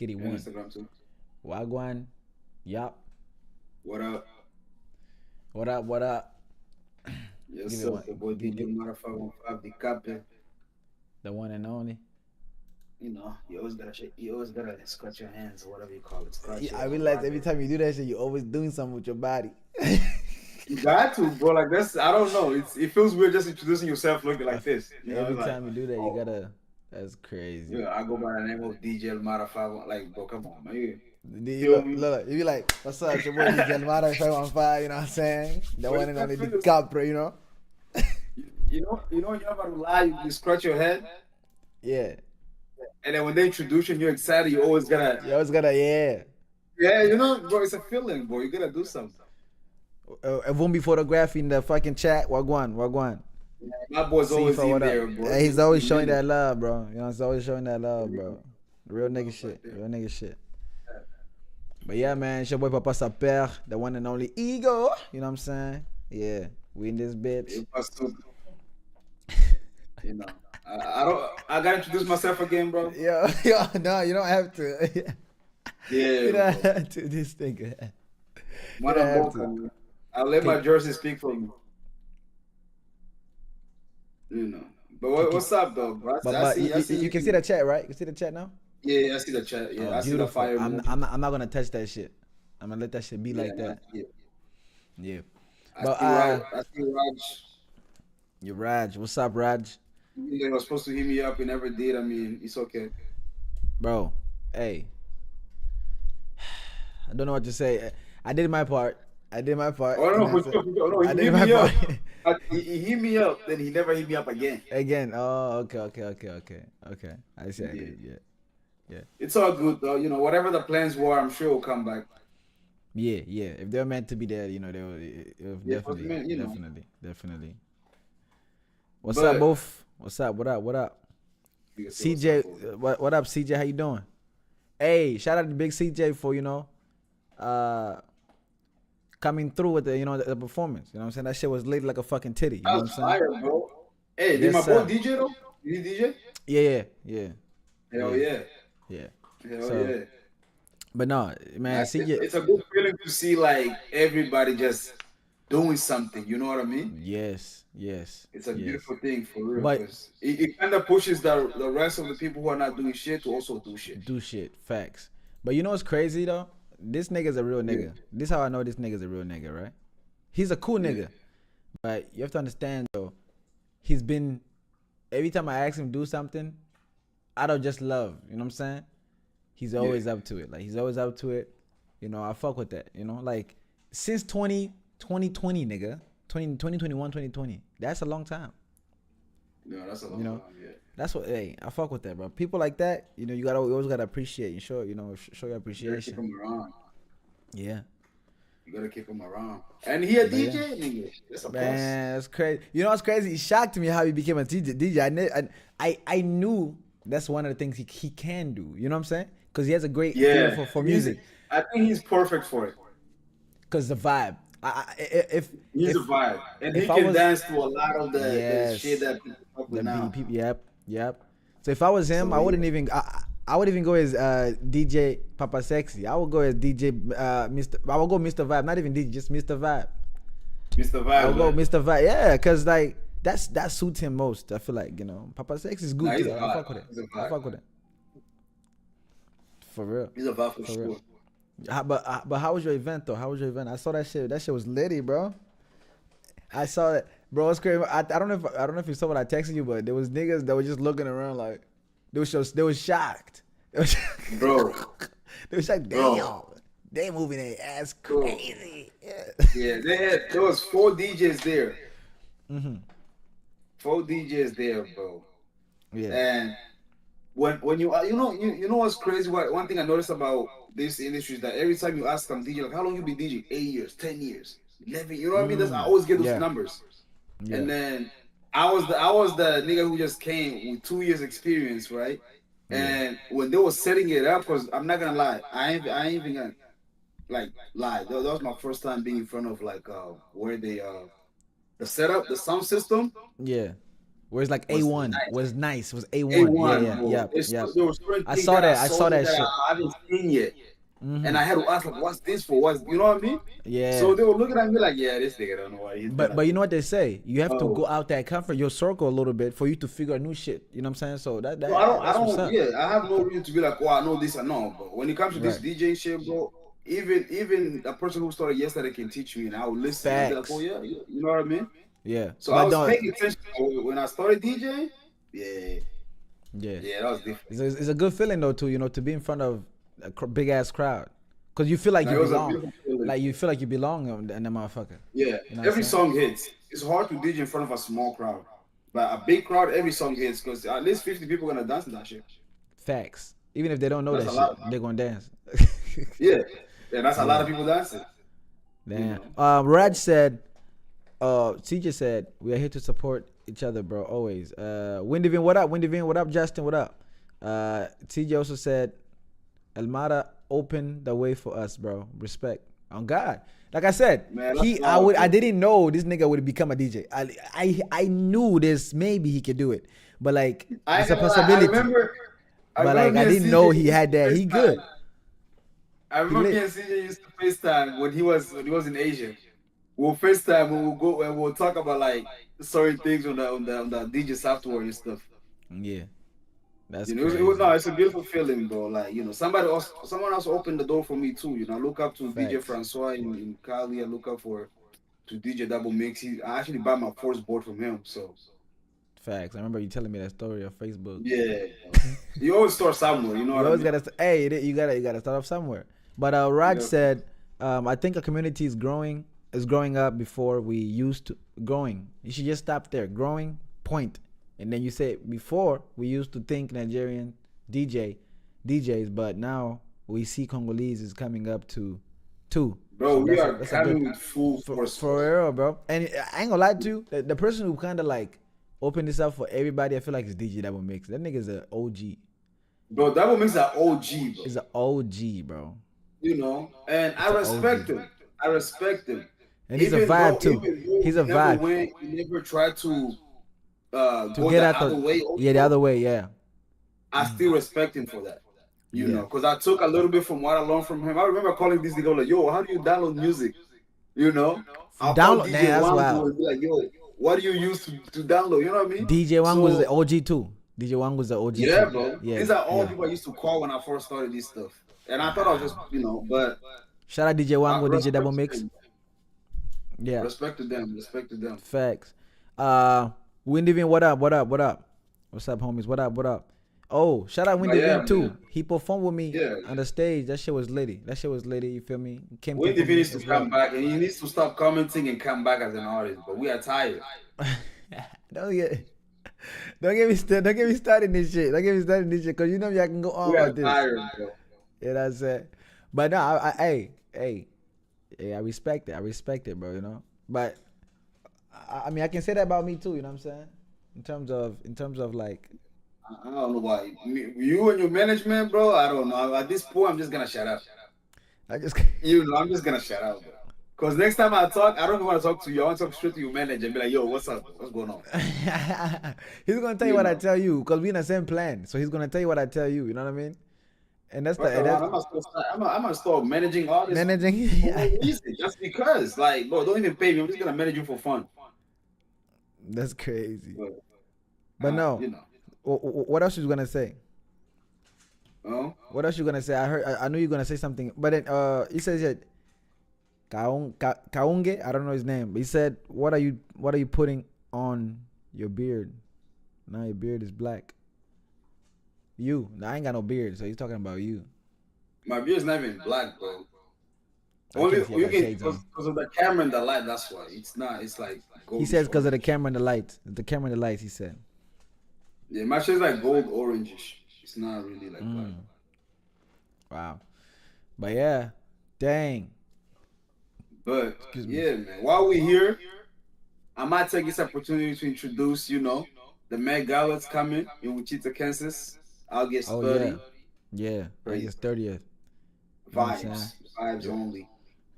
Skitty And one. Instagram too. Wagwan. Yup. What up? What up? What up? Yes, Give it sir. one. The boy DJ Mara 515, the captain. The one and only. You always gotta shake, you always gotta scratch your hands or whatever you call it. Scratch Yeah, it I or realize rub every it. time you do that shit, you're always doing something with your body. You got to, bro. Like that's I don't know. It feels weird just introducing yourself looking like this. Every It's like, time you do that, you oh, gotta. That's crazy. yeah, I go by the name of DJ Mara 515. Like, bro, come on, man. You feel Look, me? look, you be like, what's up? It's your boy DJ Alvaro 515, you know what I'm saying? The But one you and can only feel this. DiCaprio, you know? You're not about to lie. You scratch your head, Yeah. and then when they introduce you, and you're excited. You always gotta, You always gotta, yeah. yeah, bro. It's a feeling, bro. You gotta do something. It won't be photographed in the fucking chat. Wagwan, Wagwan. My boy's See always for in what up. there, bro. Yeah, he's always showing that love, bro. You know, he's always showing that love, bro. Real nigga shit. Real nigga shit. But yeah, man, it's your boy Papa Saper, the one and only Ego. You know what I'm saying? Yeah, we in this bitch. It was too- you know, I don't. I gotta introduce myself again, bro. Yo, no, you don't have to. Yeah, You don't bro. have to. This nigga. Man, You I'm don't have Boca, to. man. I'll let my jersey speak for me. But what's up, though, bro? But you can see the chat, right? You can see the chat now? Yeah, I see the chat. Yeah, Oh, I see the beautiful. fire. I'm not gonna touch that shit. I'm gonna let that shit be like that. Yeah. But I see Raj. you Raj, what's up, Raj? They were supposed to hit me up and never did. I mean, it's okay. Bro, hey, I don't know what to say. I did my part. I did my part. Oh no, for sure. No, I he did hit my me up. part. He hit me up, then he never hit me up again. Again. Oh, okay. I see. I did. Yeah. It's all good though. Whatever the plans were, I'm sure will come back. Yeah. If they're meant to be there, they will Yeah, it was meant, definitely. What's But- up, both? What's up? What up? You can see CJ, what's up, what up, CJ? How you doing? Hey, shout out to Big CJ for coming through with the performance. You know what I'm saying? That shit was lit like a fucking titty. You know what I'm That's saying? fire, bro. Hey, did Yes, my boy sir. DJ though? Did he DJ? Yeah. Hell yeah. Hell So, yeah. but no, man, CJ. It's a good feeling to see like everybody just doing something. You know what I mean? Yes. It's a beautiful thing for real. But- 'Cause it kind of pushes the rest of the people who are not doing shit to also do shit. Do shit, facts. But you know what's crazy though? This nigga's a real nigga. This how I know this nigga's a real nigga, right? He's a cool nigga. But you have to understand though, he's been every time I ask him to do something, out of just love, you know what I'm saying? He's always up to it. Like he's always up to it. I fuck with that, like since 2020, nigga. 2021, 2020. That's a long time. Yeah, that's a long time. Yeah. That's what. Hey, I fuck with that, bro. People like that, you always gotta appreciate. Show your You gotta keep appreciation. them around. Yeah, You gotta keep them around. And he a DJ, nigga. That's a plus. man, that's crazy. You know what's crazy? It shocked me how he became a DJ. I knew that's one of the things he can do. You know what I'm saying? Because he has a great feel for music. I think he's perfect for it. Because the vibe. If He's a vibe, and he if I can was- dance to a lot of the Yes. shit that people fuck with now. people, yep. So if I was him, I wouldn't even. I would even go as DJ Papa Sexy. I would go as DJ Mr. I would go Mr. Vibe, not even DJ, just Mr. Vibe. Mr. Vibe. I would go like, Mr. Vibe, yeah, cause like that suits him most. I feel like Papa Sexy is good Nah, he's too. a I vibe. fuck with it. He's a I vibe. fuck with it. For real. He's a vibe for For sure. real. But how was your event though? How was your event? I saw that shit. That shit was litty, bro. I saw that, bro. It's crazy. I don't know if you saw what I texted you, but there was niggas that were just looking around like they was shocked. Bro. They was like, Bro. damn, they moving their ass Bro. crazy. Yeah. Yeah, there was 4 DJs there. Mm-hmm. 4 DJs there, bro. Yeah. And when you know what's crazy? One thing I noticed about this industry is that every time you ask some DJ like how long you been DJ, 8 years, 10 years, 11. You know what I mean? I always get those Yeah. numbers. Yeah. And then I was the nigga who just came with 2 years experience, right? And when they were setting it up, cause I'm not gonna lie, I ain't even gonna lie. That was my first time being in front of where they the setup, the sound system. Yeah. Where it's like was A1 nice. was nice. Was A1. A1, Yeah. bro. Yeah. There were certain I things saw that. I saw saw that that shit. I haven't seen yet. Mhm. And I had to ask, like, what's this for? What's, you know what I mean? Yeah. So they were looking at me like, yeah, this nigga don't know what he's doing. But you know what they say? You have to Oh. go out that comfort your circle a little bit for you to figure out new shit. You know what I'm saying? So that No, I that's what's don't, up. yeah, I have no reason to be like, oh, I know this or no. But when it comes to this Right. DJ shit, bro, even a person who started yesterday can teach me, and I will listen and be like, Facts. oh yeah, you know what I mean? Yeah. So But I was don't- paying attention when I started DJing. Yeah, Yeah. that was different. It's a good feeling though too, you know, to be in front of a big ass crowd, cause you feel like Like, you it was a belong. beautiful feeling. Like you feel like you belong in that motherfucker. Yeah, You know what every I'm saying? song hits. It's hard to DJ in front of a small crowd, but a big crowd, every song hits because at least 50 people gonna dance to that shit. Facts. Even if they don't know That's that a lot. shit, they're gonna dance. Yeah, that's a lot of people dancing. Damn. You Raj said, CJ said, we are here to support each other, bro, always. Windivin, what up? Windivin, what up? Justin, what up? TJ also said, Elmada opened the way for us, bro. Respect. On God. Like I said, Man, that's I didn't know this nigga would become a DJ. I knew this, maybe he could do it. But like, it's a possibility. But like, I didn't know he had that. He good. I remember me and CJ used to FaceTime when he was in Asia. We'll FaceTime when we'll go and we'll talk about like certain things on the DJ software and stuff. Yeah. That's You know, crazy. it's a beautiful feeling, bro. Like, you know, someone else opened the door for me too. You know, I look up to DJ Facts. Francois in Cali. I look up to DJ Double Mix. I actually bought my first board from him. So Facts. I remember you telling me that story on Facebook. yeah, you always start somewhere. You know You what I always mean? gotta you gotta start off somewhere. But Raj Yeah. said, I think a community is growing up before we used to growing. You should just stop there. Growing point. And then you say before we used to think Nigerian DJs, but now we see Congolese is coming up to two. Bro, So we that's are that's coming with full for force. real, bro. And I ain't gonna lie to you, the person who kind of like opened this up for everybody, I feel like it's DJ Double Mix. That nigga's an OG. Bro, Double Mix is an OG, bro. He's an OG, bro. You know, and I respect him. I respect him. And he's a Even vibe though- too. even though He's he a never vibe. He never tried to To go get the out other way. the other way, yeah. I still respect him for that. You Yeah. know, because I took a little bit from what I learned from him. I remember calling this nigga like, yo, how do you download music? You know? I'll call Download- DJ man, that's Wango wild. and be like, yo, what do you use to download? You know what I mean? DJ Wang was So- the OG too. DJ Wang was the OG. Yeah, too. bro. Yeah, These are all yeah. people I used to call when I first started this stuff. And I thought I was just, you know, but Shout out DJ Wango, DJ respect Double to Mix. them. Yeah, Respect to them. Respect to them. facts. Windivin, what up? What's up, homies? What up? Oh, shout out Windivin yeah, too. man. He performed with me Yeah. on the stage. That shit was litty. You feel me? Came Wendy through for me needs to as well. come back, and he needs to stop commenting and come back as an artist. But we are tired. Don't get me started in this shit. Cause you know me, I can go on We are about this. tired, bro. You know what I'm saying? But no, I respect it. I respect it, bro. You know. But I mean, I can say that about me too. You know what I'm saying? In terms of like, I don't know why. You and your management, bro. I don't know. At this point, I'm just gonna shut up. I just. You know, I'm just gonna shut up, bro. Cause next time I talk, I don't even want to talk to you. I want to talk straight to your manager and be like, "Yo, what's up? What's going on?" He's gonna tell you You what I know. tell you, because we in the same plan. So he's gonna tell you what I tell you. You know what I mean? And that's Fuck the around, I'm gonna start managing artists. managing. For no reason, just because, like, bro, don't even pay me. I'm just gonna manage you for fun. That's crazy. But, But no. you know, What else you gonna say? oh, What else you gonna say? I knew you were gonna say something, but then he says that Kaunge, I don't know his name, but he said, what are you putting on your beard? Now your beard is black. You. I ain't got no beard, so he's talking about you. my beard's not even black, bro. I Only can't see, I you got can shades on. because of the camera and the light. That's why it's not. It's like gold. He says because of the camera and the light. The camera and the lights, he said. Yeah, my shit's like gold orangish. It's not really like black. Wow. But yeah, dang. But Excuse me. yeah, man. While we're here, I might take this opportunity to introduce, you know, the Met Galla's coming in Wichita, Kansas. August Oh 30. yeah. Yeah. Crazy. August 30th. Vibes. You know what Vibes only.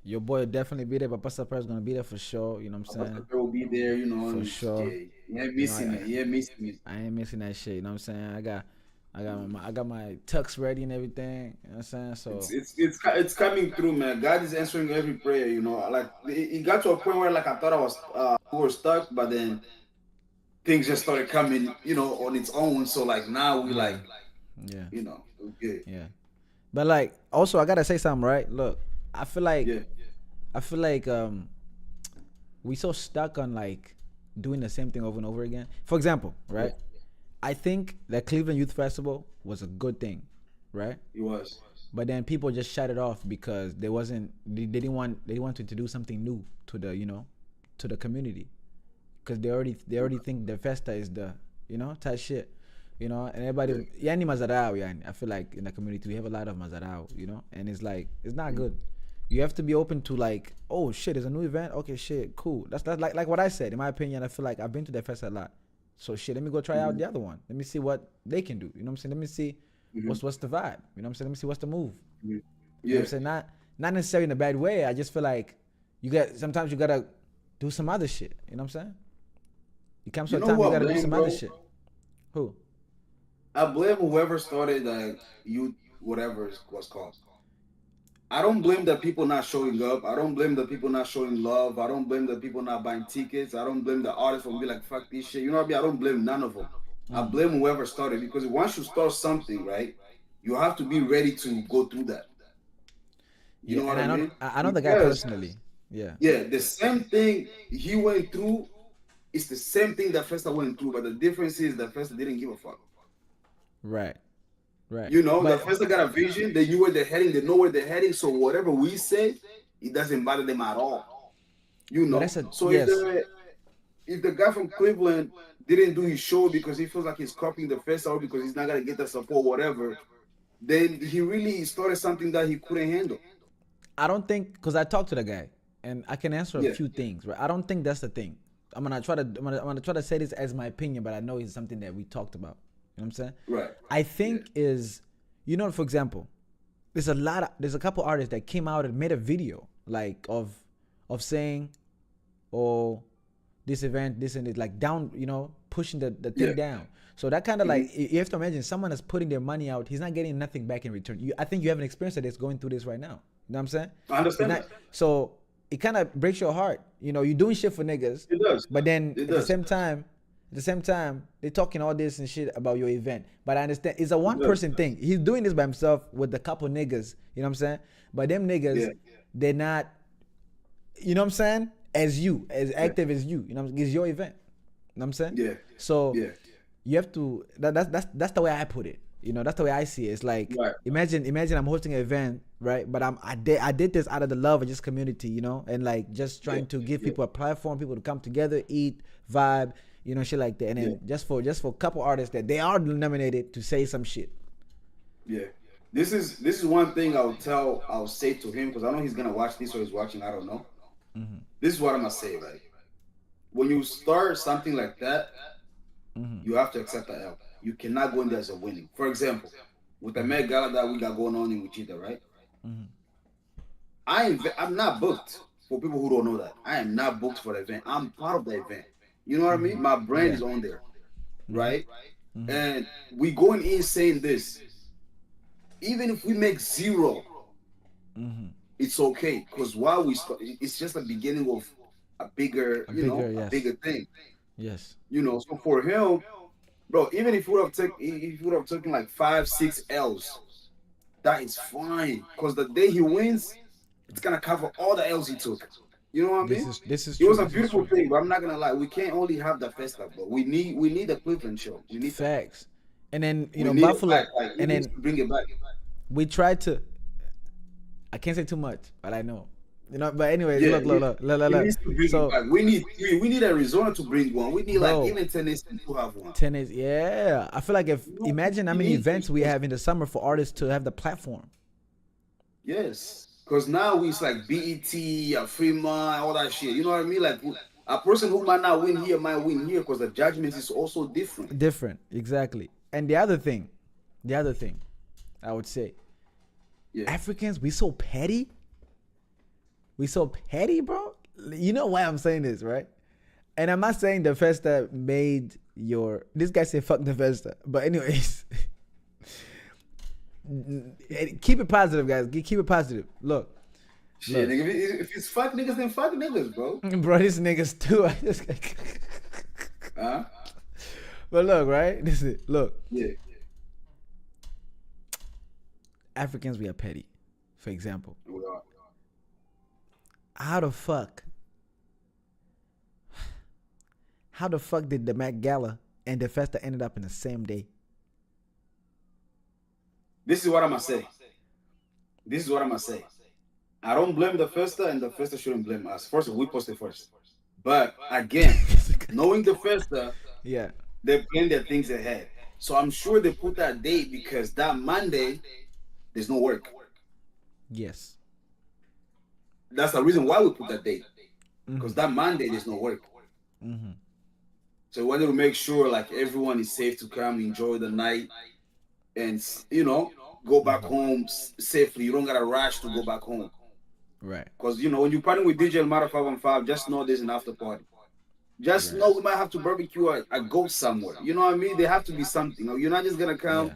Your boy will definitely be there. Papa Sapper is gonna be there for sure. You know what I'm saying? Pastor will be there, you know, For and sure. yeah, he ain't You know, missing it. He ain't missing it. I ain't missing that shit. You know what I'm saying? I got my tux ready and everything. You know what I'm saying? So It's coming through, man. God is answering every prayer, you know. Like it got to a point where like I thought I was we were stuck, but then things just started coming, you know, on its own. So like now we like, yeah, you know, okay, yeah. But like also I gotta say something, right? Look, I feel like yeah, I feel like we so stuck on like doing the same thing over and over again. For example, right? I think the Cleveland Youth Festival was a good thing, right? it was. But then people just shut it off because they didn't want they wanted to do something new to the to the community, because they already think the festa is the type shit, and everybody yani mazarao yani. I feel like in the community we have a lot of mazarao, and it's like it's not good. You have to be open to like, oh shit, there's a new event, okay, shit, cool. That's like what I said. In my opinion, I feel like I've been to the festa a lot, so shit, let me go try out the other one. Let me see what they can do. You know what I'm saying? Let me see what's the vibe. You know what I'm saying? Let me see what's the move. You know what I'm saying? Not necessarily in a bad way. I just feel like sometimes you gotta do some other shit. You know what I'm saying? You come to a time you gotta do some other shit. Who? I blame whoever started youth whatever it was called. I don't blame the people not showing up. I don't blame the people not showing love. I don't blame the people not buying tickets. I don't blame the artists for be like, fuck this shit. You know what I mean? I don't blame none of them. I blame whoever started, because once you start something, right, you have to be ready to go through that. You know what I mean? I know the guy personally. Yeah. Yeah, the same thing he went through is the same thing that Festa went through, but the difference is that Festa didn't give a fuck. Right. Right. You know, the Festa got a vision. They knew where they're heading. They know where they're heading. So whatever we say, it doesn't bother them at all. You know. If the guy from Cleveland didn't do his show because he feels like he's copying the Festa, or because he's not gonna get the support, whatever, then he really started something that he couldn't handle. I don't think, because I talked to the guy and I can answer a few things, right? I don't think that's the thing. I'm gonna try to say this as my opinion, but I know it's something that we talked about. You know what I'm saying? Right. I think is, for example, there's a couple artists that came out and made a video like of saying, oh, this event, this and it, like down, pushing the thing down. So that kind of like, you have to imagine someone is putting their money out, he's not getting nothing back in return. I think you have an experience that is going through this right now. You know what I'm saying? I understand. So it kind of breaks your heart. You're doing shit for niggas. It does. But then at the same time, they're talking all this and shit about your event. But I understand it's a one person thing. He's doing this by himself with a couple niggas. You know what I'm saying? But them niggas, they're not, you know what I'm saying? As active as you. You know what I'm saying? It's your event. You know what I'm saying? Yeah. So you have to, that's the way I put it. That's the way I see it. It's like, imagine I'm hosting an event, right? But I did this out of the love of just community, and like just trying to give people a platform, people to come together, eat, vibe, shit like that. And then just for a couple artists that they are nominated to say some shit. Yeah. This is one thing I'll say to him, because I know he's gonna watch this or he's watching, I don't know. This is what I'm gonna say, right? When you start something like that, you have to accept the L. You cannot go in there as a winning. For example, with the Met Gala that we got going on in Wichita, right? I'm not booked. For people who don't know that, I am not booked for the event. I'm part of the event. You know what I mean? My brand is on there, right? And we going in saying this. Even if we make zero, it's okay, because while we start, it's just the beginning of a bigger thing. Yes. So for him, bro, even if we would have taken like 5-6 L's, that is fine, because the day he wins, it's gonna cover all the L's he took. You know what I mean? This is it was a beautiful thing, but I'm not gonna lie, we can't only have the Festa, but we need the Cleveland show. We need facts. And then Buffalo, and then bring it back. We tried to. I can't say too much, but I know. But anyways, look. So we need Arizona to bring one. We need like even Tennessee to have one. Tennessee, yeah. I feel like imagine how many events we have in the summer for artists to have the platform. Yes, because now it's like BET, Fremont, all that shit. You know what I mean? Like a person who might not win here might win here, because the judgment is also different. Different, exactly. And the other thing, I would say, Africans, we so petty. We so petty, bro. You know why I'm saying this, right? And I'm not saying the Festa made your. This guy said fuck the Festa, but anyways, keep it positive, guys. Keep it positive. Look, Shit, nigga, if it's fuck niggas, then fuck niggas, bro. bro, this niggas too. I just. Huh? But look, right? This is look. Yeah. Africans, we are petty. For example, We are. how the fuck did the Met Gala and the Festa ended up in the same day? This is what I'm gonna say. This is what I'm gonna say. I don't blame the Festa, and the Festa shouldn't blame us. First, we posted first. But again, knowing the Festa, Yeah. they plan their things ahead. So I'm sure they put that date because that Monday, there's no work. Yes. That's the reason why we put that date. Because that Monday, there's no work. Mm-hmm. So we wanted to make sure like everyone is safe to come enjoy the night and, you know, go back home safely. You don't gotta rush to go back home. Right. Because, you know, when you party with DJ Elmara 515, just know there's an after party. Just know we might have to barbecue a goat somewhere. You know what I mean? There have to be something. You're not just gonna come,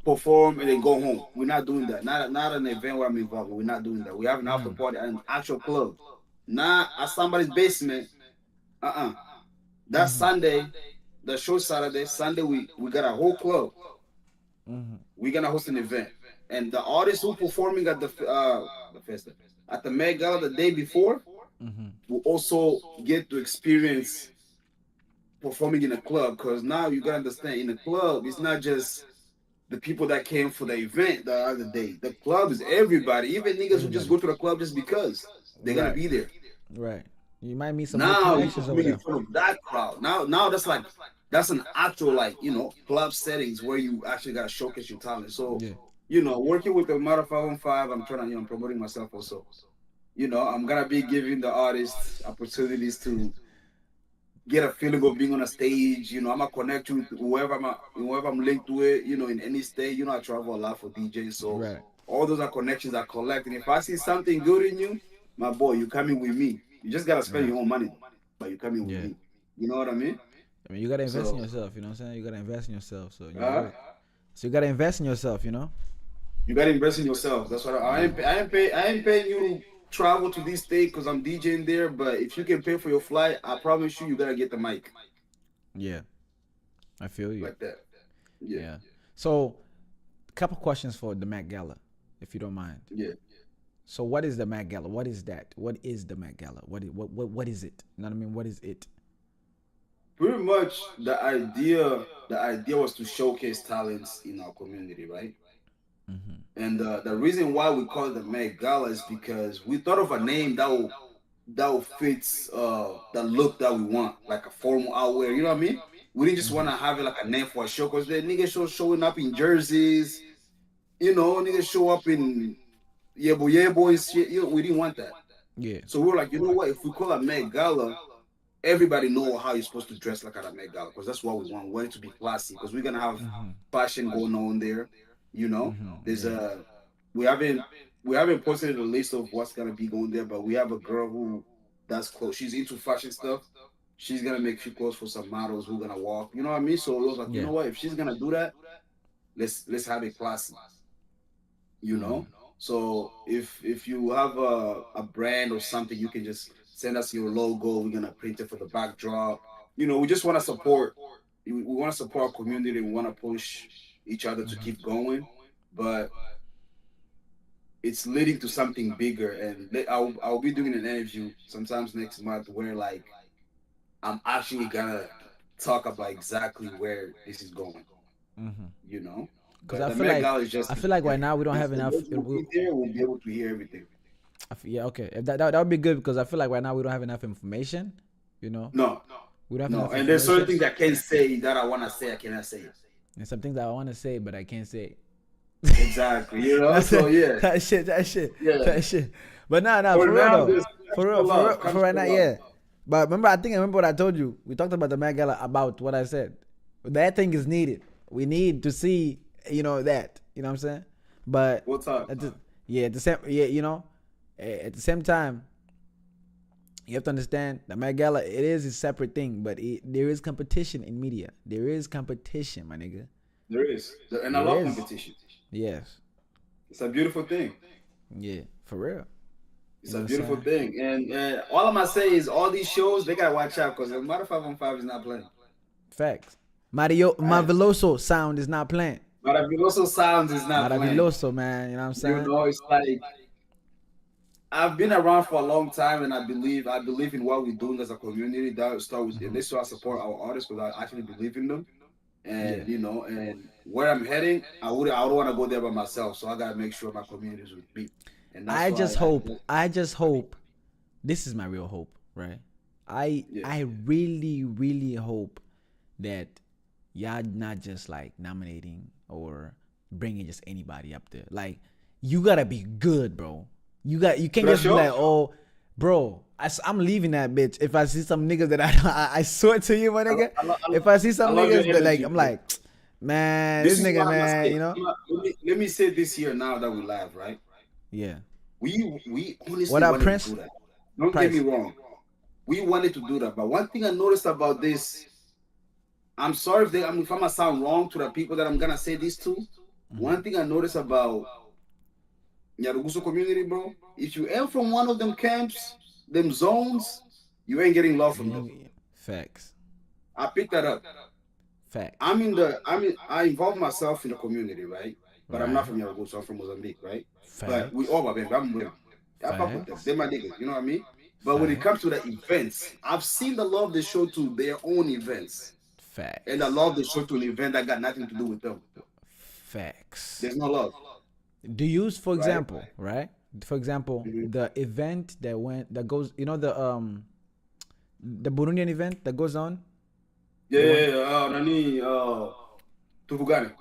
perform, and then go home. We're not doing that. Not an event where I'm involved. We're not doing that. We have an after party at an actual club, not at somebody's basement. That Sunday, the show Saturday, Sunday we got a whole club. We're gonna host an event, and the artists who performing at the festival at the Met Gala the day before will also get to experience performing in a club. Because now you gotta understand, in a club, it's not just the people that came for the event the other day. The club is everybody, even niggas who just go to the club just because they're gonna be there. Right. You might meet some Now good you connections can over be in there. front of that crowd. Now that's an actual, like, you know, club settings where you actually gotta showcase your talent. So you know, working with the Mara 515, I'm trying to, I'm promoting myself also. You know, I'm gonna be giving the artists opportunities to get a feeling of being on a stage. You know, I'm gonna connect with whoever I'm linked to it. You know, in any state. You know, I travel a lot for DJs, so all those are connections I collect. And if I see something good in you, my boy, you coming with me. You just gotta spend your own money, but you coming with me. You know what I mean? I mean, you gotta invest in yourself. You know what I'm saying? You gotta invest in yourself. So you gotta invest in yourself. You know. You gotta invest in yourself. That's what I ain't paying you to travel to this state because I'm DJing there. But if you can pay for your flight, I promise you gotta get the mic. Yeah, I feel you. Like that. Yeah. So, a couple questions for the Met Gala, if you don't mind. Yeah. So, what is the Met Gala? What is that? What is the Met Gala? What is it? You know what I mean? What is it? Pretty much the idea was to showcase talents in our community, right? And the reason why we call it the Met Gala is because we thought of a name that will fits the look that we want, like a formal outwear. You know what I mean? We didn't just want to have it like a name for a show because the niggas showing up in jerseys, you know, niggas show up in yebo and shit. You know, we didn't want that. Yeah. So we were like, you know what? If we call it Met Gala, everybody know how you're supposed to dress like at a Met Gala because that's what we want. We want it to be classy because we're gonna have fashion going on there. You know, there's we haven't posted a list of what's gonna be going there, but we have a girl who does clothes. She's into fashion stuff. She's gonna make few clothes for some models who are gonna walk. You know what I mean? So it was like, you know what? If she's gonna do that, let's have it classy. You know. So if you have a brand or something, you can just send us your logo. We're gonna print it for the backdrop. You know, we just want to support. We want to support our community. We want to push each other to keep going, but it's leading to something bigger. And I'll be doing an interview sometimes next month where like I'm actually gonna talk about exactly where this is going. You know, because I feel like right now we don't have enough. We'll be able to hear everything. Yeah, okay. That would be good because I feel like right now we don't have enough information. You know. No. We don't have enough. And there's certain things I can't say that I want to say. I cannot say it. And some things that I want to say, but I can't say. Exactly, you know. So yeah, that shit. Yeah. That shit. But for right now, yeah. But I remember what I told you. We talked about the Met Gala about what I said. That thing is needed. We need to see, you know, that. You know what I'm saying? But what's up? At the same time, You have to understand the Met Gala. It is a separate thing, but there is competition in media. There is competition, my nigga. There is, and I There love is. competition. Yes. It's a beautiful thing. Yeah, for real. It's You know a what I'm beautiful saying? thing, and all I'm gonna say is all these shows they gotta watch out because the Matter 515 is not playing. Facts. Right? Maravilloso sound is not playing. Maravilloso Sounds is not playing. Maravilloso, man. You know what I'm You saying? know, it's like I've been around for a long time, and I believe in what we're doing as a community. That start with Mhm. this, so I support our artists because I actually believe in them, Yeah. and you know, and where I'm heading, I don't want to go there by myself, so I gotta make sure my community is with me, and that's I why just hope. I just hope. This is my real hope, right? Yeah. I really, really hope that y'all not just like nominating or bringing just anybody up there. Like, you gotta be good, bro. You can't For just be sure. like, oh, bro, I'm leaving that bitch. If I see some niggas that I swear to you, my nigga. If I see some I love your niggas that like, energy, I'm bro. like, man, This this is nigga, what I'm gonna man, say. you know? Let me say this here now that we live, right? Yeah. We honestly What up, wanted Prince? to do that. Don't Price. get me wrong. We wanted to do that, but one thing I noticed about this, I'm sorry if if I'm gonna sound wrong to the people that I'm gonna say this to. One thing I noticed about Nyarugusu community, bro, if you ain't from one of them camps, them zones, you ain't getting love from them. Facts. I picked that up. Facts. I involve myself in the community, right? But I'm not Right. from Nyarugusu, I'm from Mozambique, right? But we Facts. all, baby, I'm with them. I fuck with them. Facts. They're my niggas, you know what I mean? But when it comes to the events, I've seen the love they show to their own events. Facts. And the love they show to an event that got nothing to do with them. Facts. There's no love. Do you use, for Right? example, right? For example, Mhm. the event that goes, you know, the Burundian event that goes on. Nani, Tufugani.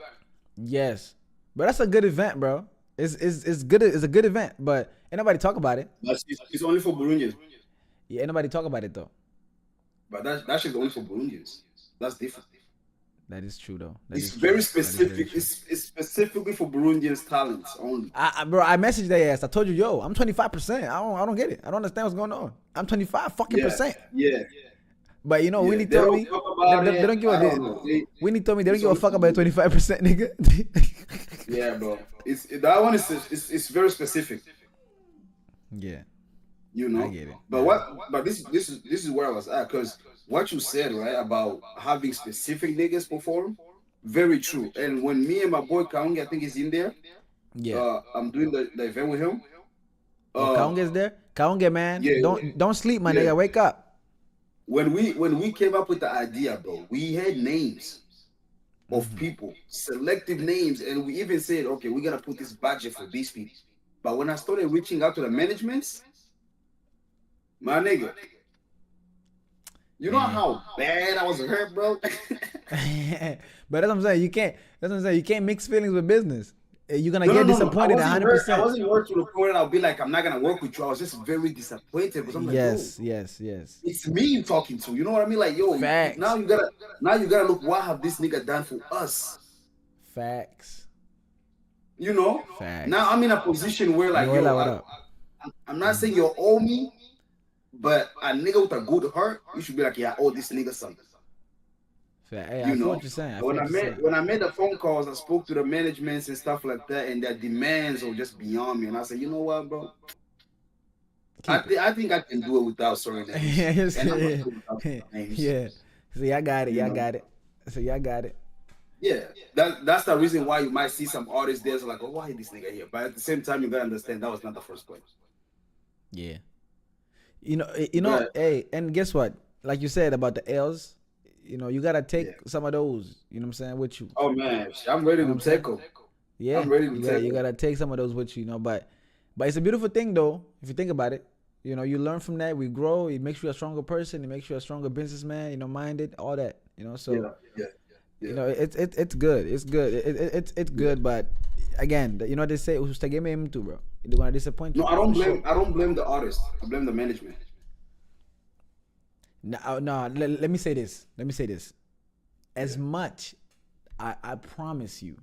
Yes, but that's a good event, bro. It's good. It's a good event, but ain't nobody talk about it. It's only for Burundians. Yeah, ain't nobody talk about it though. But that shit's only for Burundians. That's different. That is true though. It's very specific. It's specifically for Burundians talents only. Bro, I messaged their ass. I told you, yo, I'm 25%. I don't get it. I don't understand what's going on. I'm 25 fucking percent. Yeah. But you know, Yeah, Winnie they told don't me talk about they it. don't give I a don't know. Winnie told me they don't it's give a only fuck for about 25%, nigga. Yeah, bro. That one is very specific. Yeah, You know. I get it. But this is where I was at, because what you said, right, about having specific niggas perform, very true. And when me and my boy Kaungi, I think he's in there. Yeah. I'm doing the event with him. Kaunge's there. Kaunge, man. Yeah, Don't sleep, my yeah. nigga. Wake up. When we came up with the idea, bro, we had names of people, selective names, and we even said, okay, we gotta put this budget for these people. But when I started reaching out to the managements, my nigga, you know how bad I was hurt, bro. But that's what I'm saying. You can't. That's what I'm saying. You can't mix feelings with business. You're gonna get disappointed 100%. I wasn't hurt to the point that I'll be like, I'm not gonna work with you. I was just very disappointed because I'm like, Yes. it's me you talking to. You know what I mean? Like, yo, Facts. now you gotta look what have this nigga done for us. Facts. You know? Facts. Now I'm in a position where like, Yo, yo, what up? I'm not saying you owe me, but a nigga with a good heart, you should be like, yeah, I owe this nigga something. Hey, You I feel know, what you're saying. when I made the phone calls, I spoke to the managements and stuff like that, and their demands were just beyond me. And I said, you know what, bro? I think I can do it without certain names. And I'm not good without names. Yeah. See, I got it. You I know? got it. See, I got it. Yeah, that's the reason why you might see some artists there's like, oh, why is this nigga here? But at the same time, you gotta understand that was not the first place. Yeah. You know. But- Hey, and guess what? Like you said about the L's, you know, you gotta take Yeah. some of those. You know what I'm saying? With you. Oh man, I'm ready to take them. Yeah. I'm ready to take You it. gotta take some of those with you. You know, but it's a beautiful thing though. If you think about it, you know, you learn from that. We grow. It makes you a stronger person. It makes you a stronger businessman. You know, minded, all that. You know, so. Yeah. You know, it's good. It's good. It's good. But again, you know what they say, "Ustegeme too, bro." They're gonna disappoint you. No, I don't blame the artist. I blame the management. No. Let me say this. As much, I promise you.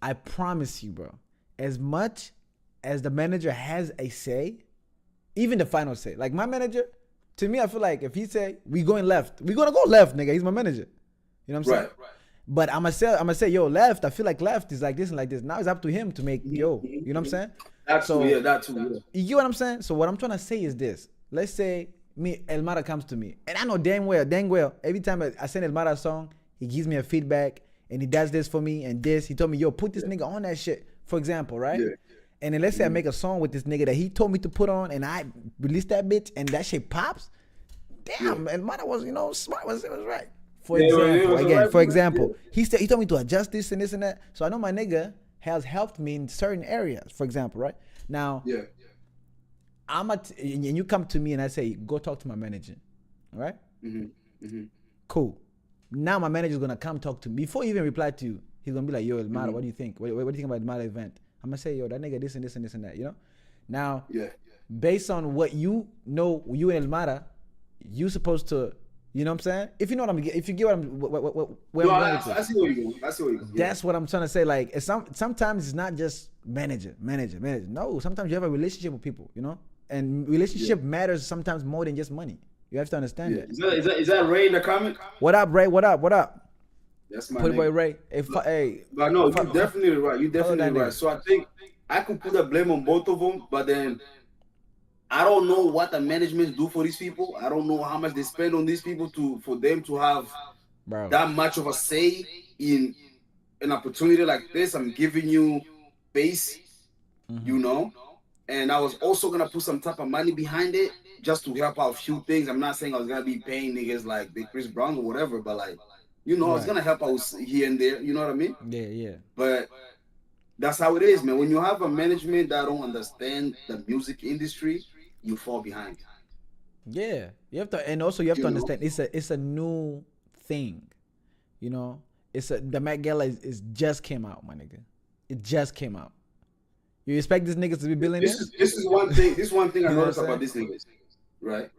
Bro. As much as the manager has a say, Even the final say. Like my manager, to me, I feel like if he say we going left, we gonna go left, nigga. He's my manager. You know what I'm saying? Right. But I'm gonna say, yo, left. I feel like left is like this and like this. Now it's up to him to make yo. You know what I'm saying? That's So- too, yeah, that too. Yeah. You get what I'm saying? So what I'm trying to say is this. Let's say me, Elmara comes to me. And I know dang well, every time I send Elmara a song, he gives me a feedback and he does this for me and this. He told me, yo, put this nigga on that shit, for example, right? Yeah. And then let's say I make a song with this nigga that he told me to put on and I release that bitch and that shit pops. Damn, Elmara was, you know, smart. It was right. For Yeah, example, it was again, right, for man. example, he told me to adjust this and this and that. So I know my nigga has helped me in certain areas, for example, right? Now, Yeah. and you come to me and I say, go talk to my manager, all right? Mm-hmm. Cool. Now my manager's gonna come talk to me. Before he even reply to you, he's gonna be like, yo, Elmara, what do you think? What do you think about the Elmara event? I'm gonna say, yo, that nigga this and this and this and that, you know? Now, Yeah. based on what you know, you and Elmara, you supposed to, you know what I'm saying? If you know what if you get what I'm, where No, I'm going I with this. see where you're going. I see where you're going. That's what I'm trying to say. Like, sometimes it's not just manager. No, sometimes you have a relationship with people, you know? And relationship matters sometimes more than just money. You have to understand Yeah. that. Is that Ray in the comment? What up, Ray? What up? That's my Put boy nigga. Ray. Hey, But no, you're definitely right. You're Follow that definitely nigga. right. So I think I could put the blame on both of them, but then I don't know what the management do for these people. I don't know how much they spend on these people for them to have bro. that much of a say in an opportunity like this. I'm giving you base, you know, and I was also gonna put some type of money behind it just to help out a few things. I'm not saying I was gonna be paying niggas like the Chris Brown or whatever, but like, you know, it's Right. gonna help out here and there. You know what I mean? Yeah. But that's how it is, man. When you have a management that don't understand the music industry, you fall behind. Yeah. You have to, and also you have to You know? understand it's a new thing. You know? The Met Gala is just came out, my nigga. It just came out. You expect these niggas to be billionaires? This is one thing. This is one thing I You know noticed what I'm about these niggas, right?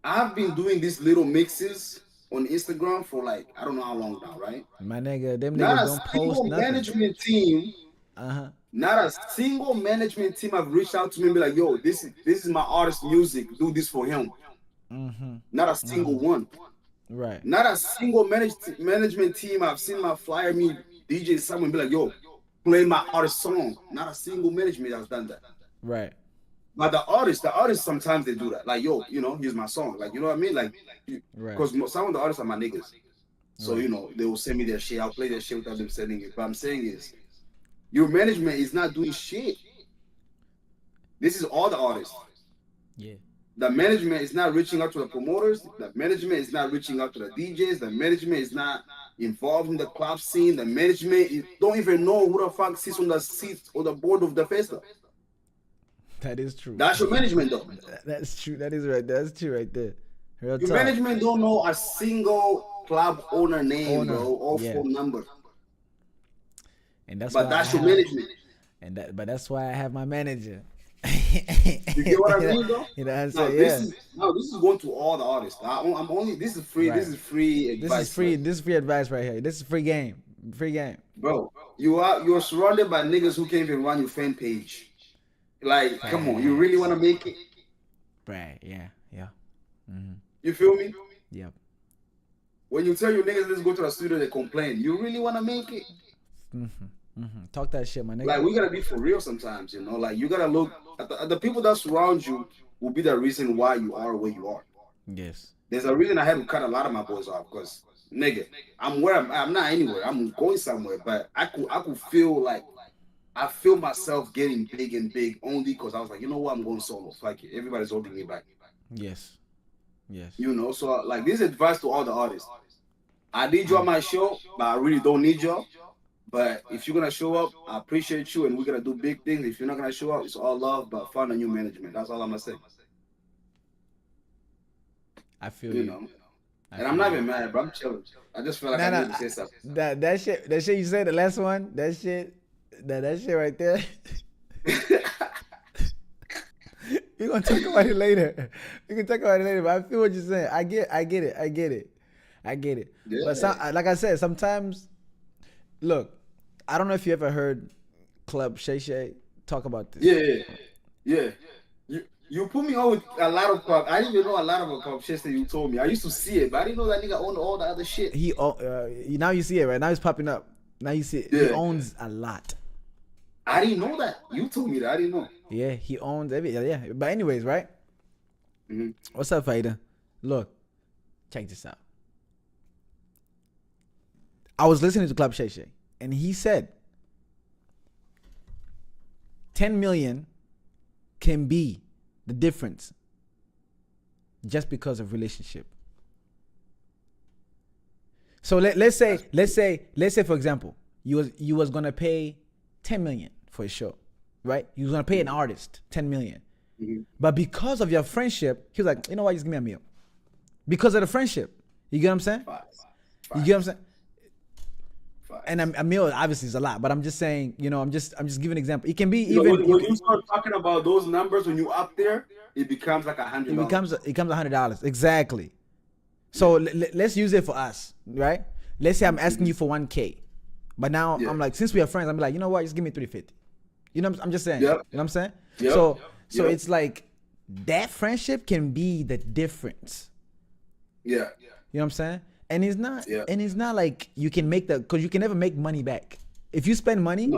I've been doing these little mixes on Instagram for like I don't know how long now, right? My nigga, them Not niggas a don't single post nothing. management team. Uh-huh. Not a single management team have reached out to me and be like, "Yo, this is my artist music. Do this for him." Mm-hmm. Not a single one. Right. Not a single management team I've seen my flyer me DJ someone be like, "Yo, play my artist song." Not a single management has done that. Right. But the artists sometimes they do that. Like, yo, you know, here's my song. Like, you know what I mean? Like, Right. because some of the artists are my niggas. So, Right. you know, they will send me their shit. I'll play their shit without them sending it. But I'm saying is, your management is not doing shit. This is all the artists. Yeah. The management is not reaching out to the promoters. The management is not reaching out to the DJs. The management is not involved in the club scene. The management don't even know who the fuck sits on the seat or the board of the festival. That is true. That's your management, though. That's true. That is right. That's true right there. Real Your talk. management don't know a single club owner name, bro, or yeah. phone number. And that's But why that's I your have- management. But that's why I have my manager. You get what I mean, though? You know what I'm No, saying? this is going to all the artists. I'm only. This is free. Right. This is free advice. This is free. man. This is free advice right here. This is free game. Free game. Bro. You're surrounded by niggas who can't even run your fan page. Like, come on, you really want to make it? Right. Yeah. Mm-hmm. You feel me? Yep. When you tell your niggas let's go to the studio, they complain. You really want to make it? Talk that shit, my nigga. Like, we gotta be for real sometimes, you know. Like, you gotta look at the people that surround you will be the reason why you are where you are. Yes. There's a reason I had to cut a lot of my boys off because, nigga, I'm not anywhere. I'm going somewhere, but I could feel like I feel myself getting big and big only because I was like, you know what, I'm going solo. Fuck it, everybody's holding me back. Yes. You know, so like this advice to all the artists. I need you on my show, but I really don't need you. But if you're gonna show up, I appreciate you, and we're gonna do big things. If you're not gonna show up, it's all love, but find a new management. That's all I'm gonna say. I feel You you. know, and I'm not even mad, bro. I'm chilling. I just feel like I need to say something. That shit you said, the last one, that shit right there. We're gonna talk about it later. We can talk about it later, but I feel what you're saying. I get it. Yeah. But like I said, sometimes, look, I don't know if you ever heard Club Shay Shay talk about this. Yeah. You put me on with a lot of pop. I didn't even know a lot of the pop shit that you told me. I used to see it, but I didn't know that nigga owned all the other shit. Now you see it, right? Now it's popping up. Now you see it. He owns a lot. I didn't know that. You told me that. I didn't know. Yeah, he owns everything. Yeah. But anyways, right? Mm-hmm. What's up, Faida? Look, check this out. I was listening to Club Shay Shay, and he said 10 million can be the difference just because of relationship. So let's say for example, you was gonna pay 10 million for a show, right? You was gonna pay an artist 10 million, but because of your friendship, he was like, you know what, just give me a meal. Because of the friendship, you get what I'm saying? You get what I'm saying? And a meal obviously is a lot, but I'm just saying, you know, I'm just giving an example. It can be even when you start talking about those numbers, when you up there, it becomes like $100. It becomes $100 exactly. So let's use it for us, right? Let's say I'm asking you for 1K, but now I'm like, since we are friends, I'm like, you know what, just give me 350. You know, I'm just saying. Yep. You know what I'm saying? Yep. So it's like that friendship can be the difference. Yeah. You know what I'm saying? And it's not like you can make because you can never make money back. If you spend money,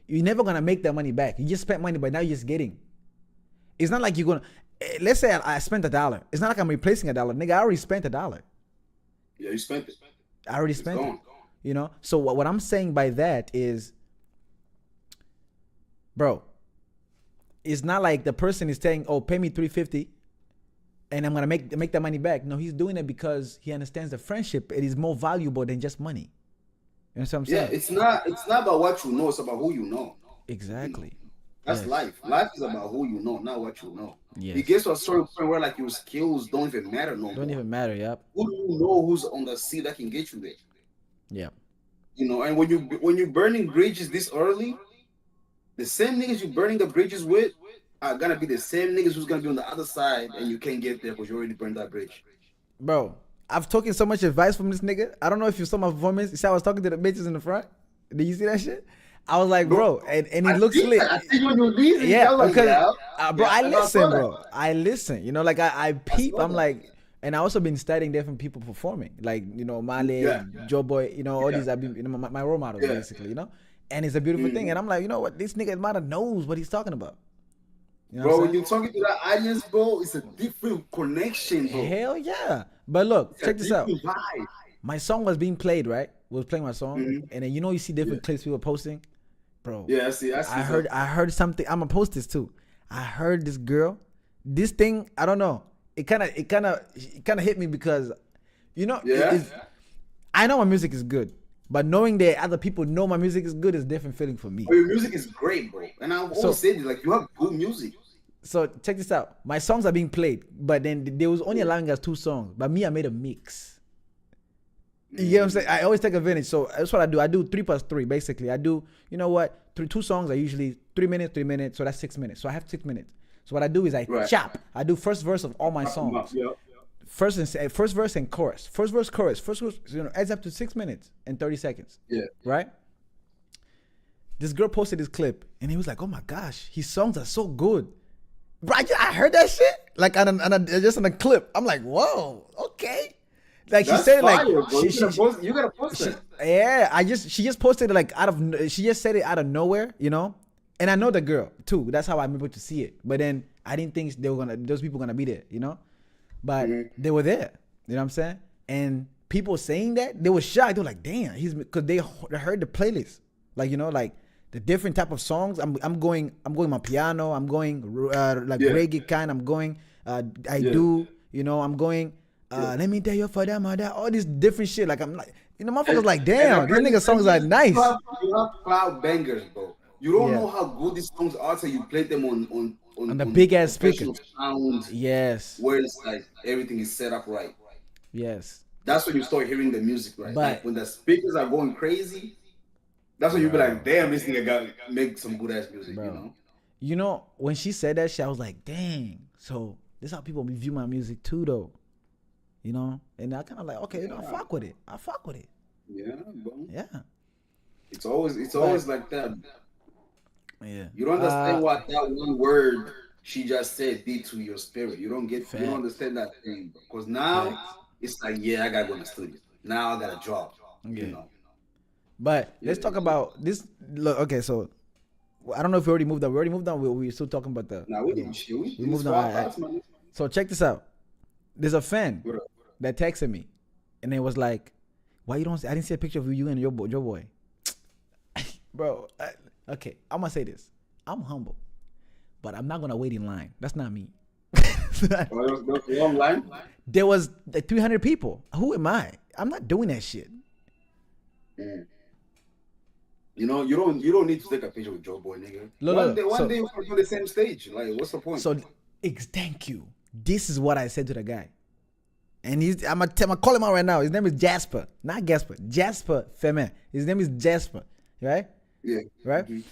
you're never gonna make that money back. You just spent money, but now you're just getting. It's not like you're gonna. Let's say I spent $1. It's not like I'm replacing $1, nigga. I already spent $1. Yeah, you spent it. I already spent it. You know. So what I'm saying by that is, bro, it's not like the person is saying, "Oh, pay me $350." And I'm gonna make that money back. No, he's doing it because he understands the friendship. It is more valuable than just money. You know what I'm saying? Yeah, it's not about what you know. It's about who you know. Exactly. That's life. Life is about who you know, not what you know. Yes. It gets to a certain point where like your skills don't even matter no more. Don't even matter. Yep. Who do you know who's on the seat that can get you there? Yeah. You know, and when you're burning bridges this early, the same niggas you're burning the bridges with are gonna be the same niggas who's gonna be on the other side, and you can't get there because you already burned that bridge. Bro, I've taken so much advice from this nigga. I don't know if you saw my performance. You see, I was talking to the bitches in the front. Did you see that shit? I was like, bro, and he looks lit. I see you when you're leaving. Yeah, because bro, I listen, bro. I listen. You know, like I peep. I'm like, and I also been studying different people performing, like you know, Male, Joe Boy. You know, all these have been, you know, my role models basically. You know, and it's a beautiful thing. And I'm like, you know what, this nigga might have knows what he's talking about. You know, bro, when you're talking to that audience, bro, it's a different connection, bro. Hell yeah. But look, check this out. My song was being played, right? Was playing my song, and then you see different clips people posting, bro. Yeah, I see. I heard something. I'm gonna post this too. I heard this girl. This thing, I don't know. It kind of hit me because, you know, I know my music is good. But knowing that other people know my music is good is a different feeling for me. Oh, your music is great, bro. And I've always said it, like, you have good music. So check this out. My songs are being played, but then they was only allowing us 2 songs. But me, I made a mix. You get what I'm saying? I always take advantage. So that's what I do. I do 3 + 3, basically. I do, you know what? 2 songs are usually 3 minutes, 3 minutes. So that's 6 minutes. So I have 6 minutes. So what I do is I chop. I do first verse of all my songs. First verse and chorus. First verse, you know, adds up to 6 minutes and 30 seconds. Yeah. Right? This girl posted this clip and he was like, oh my gosh, his songs are so good. Bro, I heard that shit like just on a clip. I'm like, whoa, okay. Like that's she said, fire, like you gotta post it. Yeah, she just posted it like she just said it out of nowhere, you know. And I know the girl too. That's how I'm able to see it. But then I didn't think those people were gonna be there, you know. But they were there, you know what I'm saying? And people saying that, they were shocked. They were like, damn, because they heard the playlist, like, you know, like the different type of songs. I'm going my piano. I'm going reggae kind. I'm going do, you know. I'm going. Let me tell you for them, all this different shit. Like I'm like, you know, motherfuckers like, damn, these niggas songs are nice. You have cloud bangers, bro. You don't know how good these songs are till you play them on the big ass speaker. Sound, yes. Where it's like everything is set up right. Yes. That's when you start hearing the music right. But like when the speakers are going crazy, that's when you be like, damn, this nigga got make some good ass music, bro. You know? You know, when she said that shit, I was like, dang. So this is how people view my music too, though. You know? And I kind of like, okay, you know, I fuck with it. Yeah, bro. Yeah. It's always like that. Yeah. You don't understand what that one word she just said be to your spirit. You don't get, you don't Facts. understand that thing. Because now Facts. it's like, yeah, I gotta go to the studio. Now I got a job. You Yeah. know. But Yeah. let's talk about this. Look, okay, so I don't know if we already moved on. We already moved on. We're still talking about the. Now we didn't shoot. We This moved on. far Alright, past, man. So check this out. There's a fan What up? that texted me, and it was like, "Why you don't? I didn't see a picture of you and your boy." Bro, okay, I'm gonna say this. I'm humble, but I'm not gonna wait in line. That's not me. Oh, that was a long line. There was like 300 people. Who am I? I'm not doing that shit. Mm. You know, you don't need to take a picture with Joe Boy, nigga. Look, one look, day, one so- day we're on the same stage. Like, what's the point? So, thank you. This is what I said to the guy, and I'm gonna call him out right now. His name is Jasper, not Gasper. Jasper Femin. His name is Jasper, right? yeah. Right. Mhm.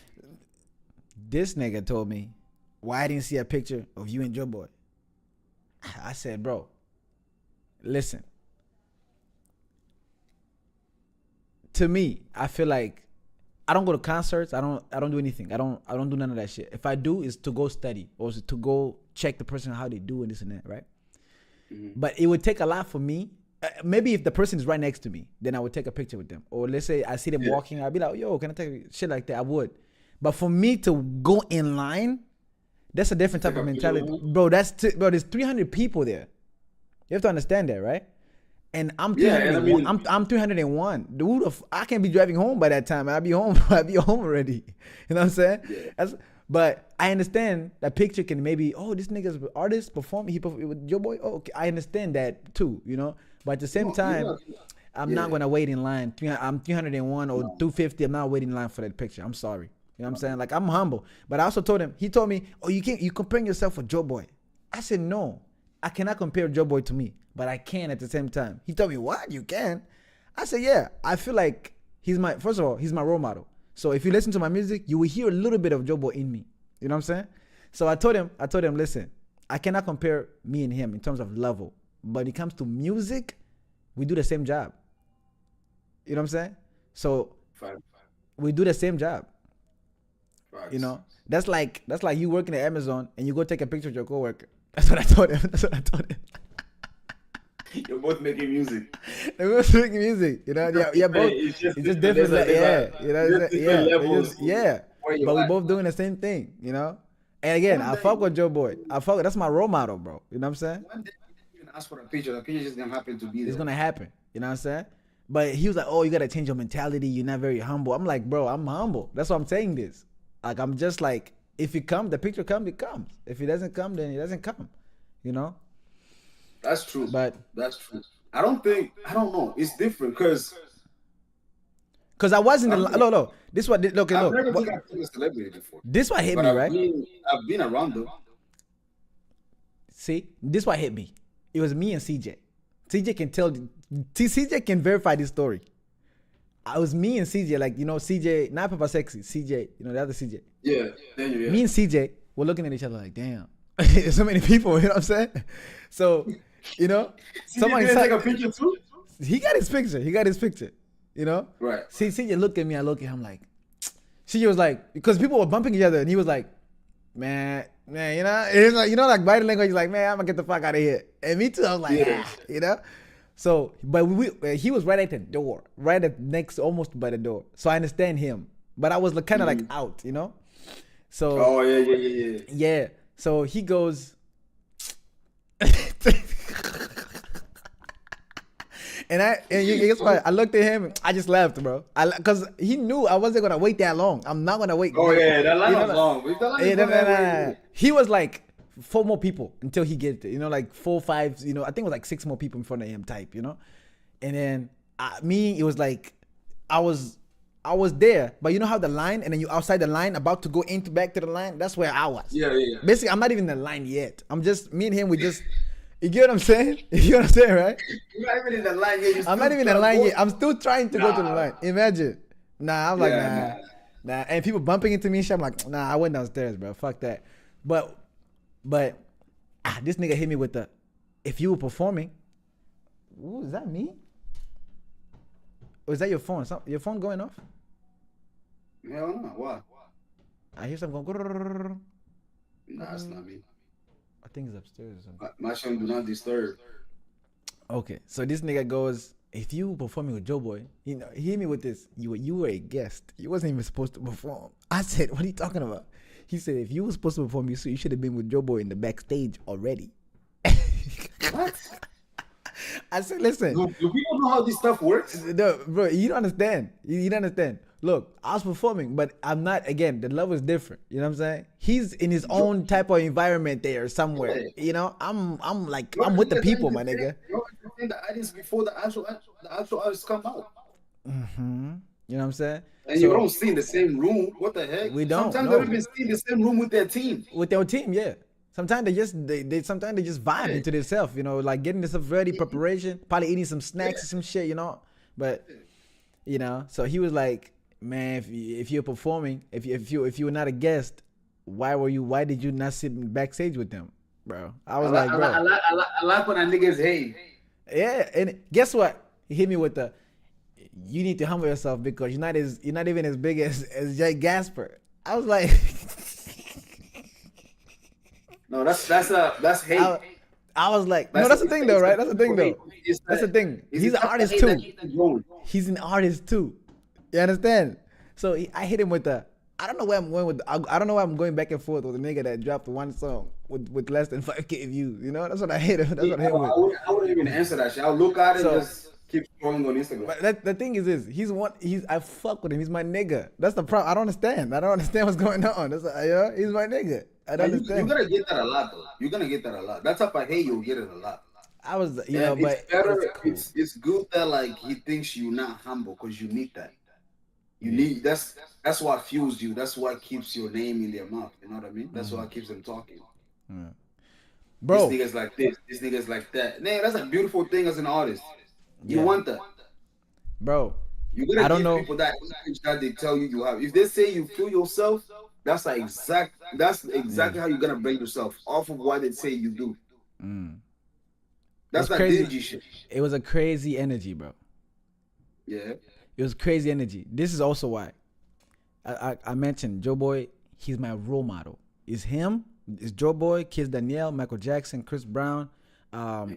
This nigga told me why I didn't see a picture of you and Joe Boy. I said, bro, listen. To me, I feel like I don't go to concerts. I don't do anything. I don't do none of that shit. If I do, it's to go study or to go check the person how they do and this and that, right? Mhm. But it would take a lot for me. Maybe if the person is right next to me, then I would take a picture with them. Or let's say I see them walking, I'd be like, yo, can I take a shit like that? I would. But for me to go in line, that's a different type Take of a picture mentality. with them? Bro, bro, there's 300 people there. You have to understand that, right? And I'm Yeah, and 301. I mean- I'm 301. Dude, I can't be driving home by that time. I'll be home. I'll be home already. You know what I'm saying? Yeah. But I understand that picture can maybe, oh, this nigga's an artist performing. He perform with your boy. Oh, okay. I understand that too, you know. But at the same No, time, yeah. I'm not gonna wait in line. I'm 301 or No. 250. I'm not waiting in line for that picture. I'm sorry. You know what I'm saying? Like, I'm humble. But I also told him. He told me, oh, you comparing yourself with Joe Boy. I said no. I cannot compare Joe Boy to me, but I can at the same time. He told me, what? You can? I said, yeah. I feel like first of all, he's my role model. So if you listen to my music, you will hear a little bit of Joe Boy in me. You know what I'm saying? So I told him, listen, I cannot compare me and him in terms of level. But when it comes to music, we do the same job. You know what I'm saying? So Facts. we do the same job. Facts. You know, that's like you working at Amazon and you go take a picture with your coworker. That's what I told him. You're both making music. They were making music. You know, yeah, both. It's just different. there's Yeah, a- you know, there's different levels yeah. where you're But we at. both doing the same thing. You know. And again, I One day- fuck with Joe Boy. That's my role model, bro. You know what I'm saying? One day you can ask for a picture. The picture just gonna happen to be there. It's gonna happen. You know what I'm saying? But he was like, "Oh, you gotta change your mentality. You're not very humble." I'm like, "Bro, I'm humble. That's why I'm saying this. Like, I'm just like, if it comes, the picture comes, it comes. If it doesn't come, then it doesn't come. You know." That's true. But That's true. I don't know. It's different because because I was in the no. This what look I've look. never What, been a celebrity before. this what hit But me, I've right? been around them. See, this what hit me. It was me and CJ. CJ can tell. CJ can verify this story. I was me and CJ, like, you know, CJ, not Papa Sexy, CJ, you know, the other CJ. Yeah. Then you Me and CJ were looking at each other like, damn, there's so many people, you know what I'm saying? So, you know, somebody said- take a picture too. he got his picture, you know? Right. See, CJ looked at me, I look at him like, CJ was like, because people were bumping each other, and he was like, man, you know, it's like, you know, like body language, like, man, I'm gonna get the fuck out of here. And me too, I was like, Yeah. you know? So, but he was right at the door, right at next, almost by the door. So I understand him, but I was kind of like out, you know? So, Oh yeah. yeah. So he goes, and guess what? I looked at him. I just left, bro. Cause he knew I wasn't gonna wait that long. I'm not gonna wait. Oh yeah, that line You know, was long. That line Yeah, is nah, long nah, that nah, way. nah. He was like 4 more people until he gets it. You know, like 4, 5. You know, I think it was like 6 more people in front of him type. You know, and then it was like I was there, but you know how the line, and then you outside the line, about to go back to the line. That's where I was. Yeah. Basically, I'm not even in the line yet. I'm just me and him. We just. You get what I'm saying? You get what I'm saying, right? You're not even in the line yet. I'm not even in the line yet. I'm still trying to go to the Nah. line. Imagine. Nah, I'm like, Yeah, nah. And people bumping into me and shit. I'm like, nah, I went downstairs, bro. Fuck that. But this nigga hit me with the, if you were performing, ooh, is that me? Or is that your phone? Your phone going off? Hell no. What? I hear something going. Nah, that's not me. I think it's upstairs or something. My shit do not disturb. Okay, so this nigga goes, if you performing with Joe Boy, you know, hear me with this. You were a guest. You wasn't even supposed to perform. I said, what are you talking about? He said, if you were supposed to perform, you should have been with Joe Boy in the backstage already. What? I said, listen. Do people know how this stuff works? No, bro, you don't understand. You don't understand. Look, I was performing, but I'm not. Again, the level is different. You know what I'm saying? He's in his own type of environment there somewhere. Yeah. You know, I'm with the people, my nigga. You're in the audience before the actual artists come out. Mm-hmm. You know what I'm saying? And you don't see in the same room. What the heck? We don't. Sometimes No. they don't even see in the same room with their team. With their team, yeah. Sometimes they sometimes they just vibe into themselves, you know, like getting themselves ready, preparation, probably eating some snacks or some shit, you know. But you know, so he was like, man, if you're performing, if you were not a guest, why did you not sit backstage with them, bro? I was like, bro, I like when a niggas hate. yeah. And guess what? He hit me with the, you need to humble yourself because you're not even as big as Jay Gasper. I was like. No, that's hate. I was like, no, that's the thing though, right? That's the thing though. That's the thing. He's an artist too. He's an artist too. You understand? So I hit him with the, I don't know where I'm going with. I don't know why I'm going back and forth with a nigga that dropped one song with less than 5K views. You know, that's what I hit him. That's what I hit him with. I wouldn't even answer that shit. I'll look at it and just keep scrolling on Instagram. But the thing is this, I fuck with him. He's my nigga. That's the problem. I don't understand what's going on. That's he's my nigga. I don't understand. You're gonna get that a lot though. You're gonna get that a lot. That type of hate, you'll get it a lot. I was, you Yeah, know, but it's better. cool. It's good that like he thinks you're not humble because you need that. You need that's what fuels you. That's what keeps your name in their mouth. You know what I mean? That's what keeps them talking. Bro, This nigga's like this. This nigga's like that. Man, that's a beautiful thing as an artist. You want that, bro. You gotta I don't give know. people that image that they tell you you have. If they say you feel yourself, that's exactly how you're gonna bring yourself off of what they say you do. That's It's like crazy. dingy shit. It was a crazy energy, bro. Yeah. It was crazy energy. This is also why I mentioned Joe Boy. He's my role model. It's him. It's Joe Boy, Kiss Danielle, Michael Jackson, Chris Brown.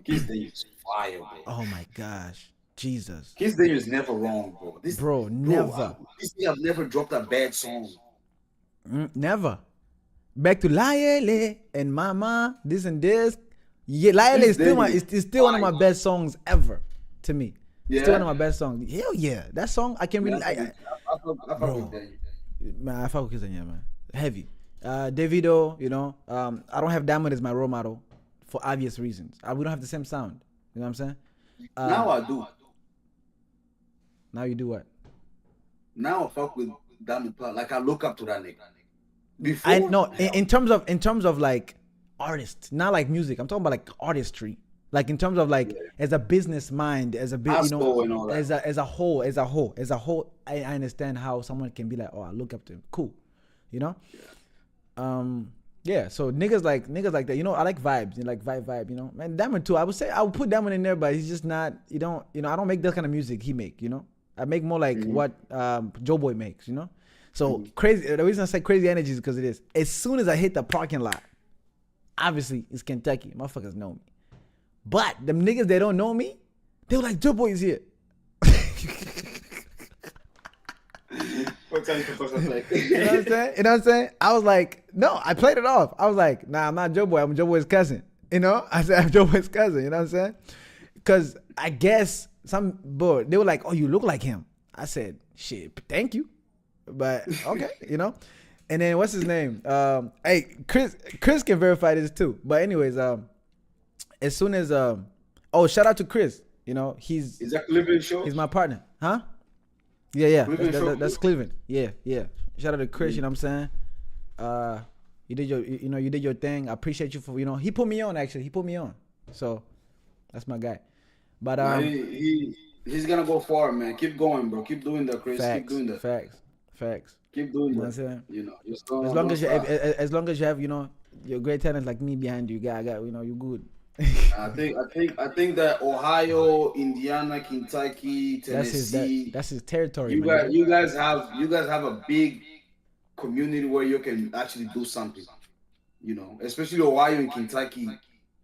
Kiss Daniel is fire, bro. Oh my gosh, Jesus. Kiss Daniel is never wrong, bro. Never. This nigga have never dropped a bad song. Never. Back to Laele and Mama, this and this. Yeah, Laele is still it's still one of my best songs ever to me. Yeah. Still one of my best songs. Hell yeah, that song I can really. I fuck with Daniel. Man, I fuck with Kiss Danielle, man. Heavy. Davido, you know. I don't have Diamond as my role model for obvious reasons. We don't have the same sound. You know what I'm saying? Now I do. Now you do what? Now I fuck with Diamond Platnumz. Like I look up to that nigga. Before, I no, in terms of like artists, not like music. I'm talking about like artistry. Like in terms of like as a business mind, as a bit, you know, as a whole, I understand how someone can be like, oh, I look up to him. Cool, you know. Yeah. So niggas like that. You know, I like vibes. You like vibe. You know, man. Diamond too. I would put Diamond in there, but he's just not. I don't make that kind of music he make. You know, I make more like what Joe Boy makes. You know. So crazy. The reason I say crazy energy is because it is. As soon as I hit the parking lot, obviously it's Kentucky. Motherfuckers know me. But them niggas that don't know me, they were like, Joe Boy is here. You know what I'm saying? I was like, no, I played it off. I was like, nah, I'm not Joe Boy. I'm Joe Boy's cousin. You know? I said, I'm Joe Boy's cousin. You know what I'm saying? Because I guess they were like, oh, you look like him. I said, shit, thank you. But okay, you know? And then what's his name? Hey, Chris can verify this too. But anyways, as soon as shout out to Chris. You know, is that Cleveland show? He's my partner. Huh? Yeah. That's Cleveland. Yeah. Shout out to Chris, you know what I'm saying? You did your thing. I appreciate you for, he put me on actually. He put me on. So that's my guy. But he's gonna go far, man. Keep going, bro. Keep doing that, Chris. Facts, keep doing that. Facts. Keep doing that. You know what I'm saying? As long as you have, your great talent like me behind you, got you're good. I think that Ohio, Indiana, Kentucky, Tennessee. That's his territory. You guys have a big community where you can actually do something. You know, especially Ohio and Kentucky,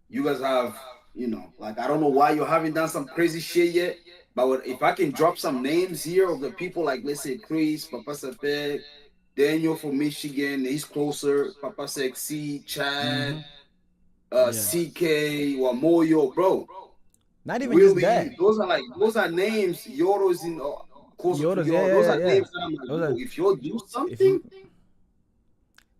you guys have, you know, like I don't know why you haven't done some crazy shit yet, but if I can drop some names here of the people, like let's say Chris, Papa Sapek, Daniel from Michigan, he's closer, Papa Sexy, Chad, Yeah. CK, Wamoyo, bro. Not even just that. Willie, those are names. Yodo's in closer to Yodas, yeah, Yodo. yeah, Those yeah, are yeah. names that I'm like, Those yo, are, if you do if something, you,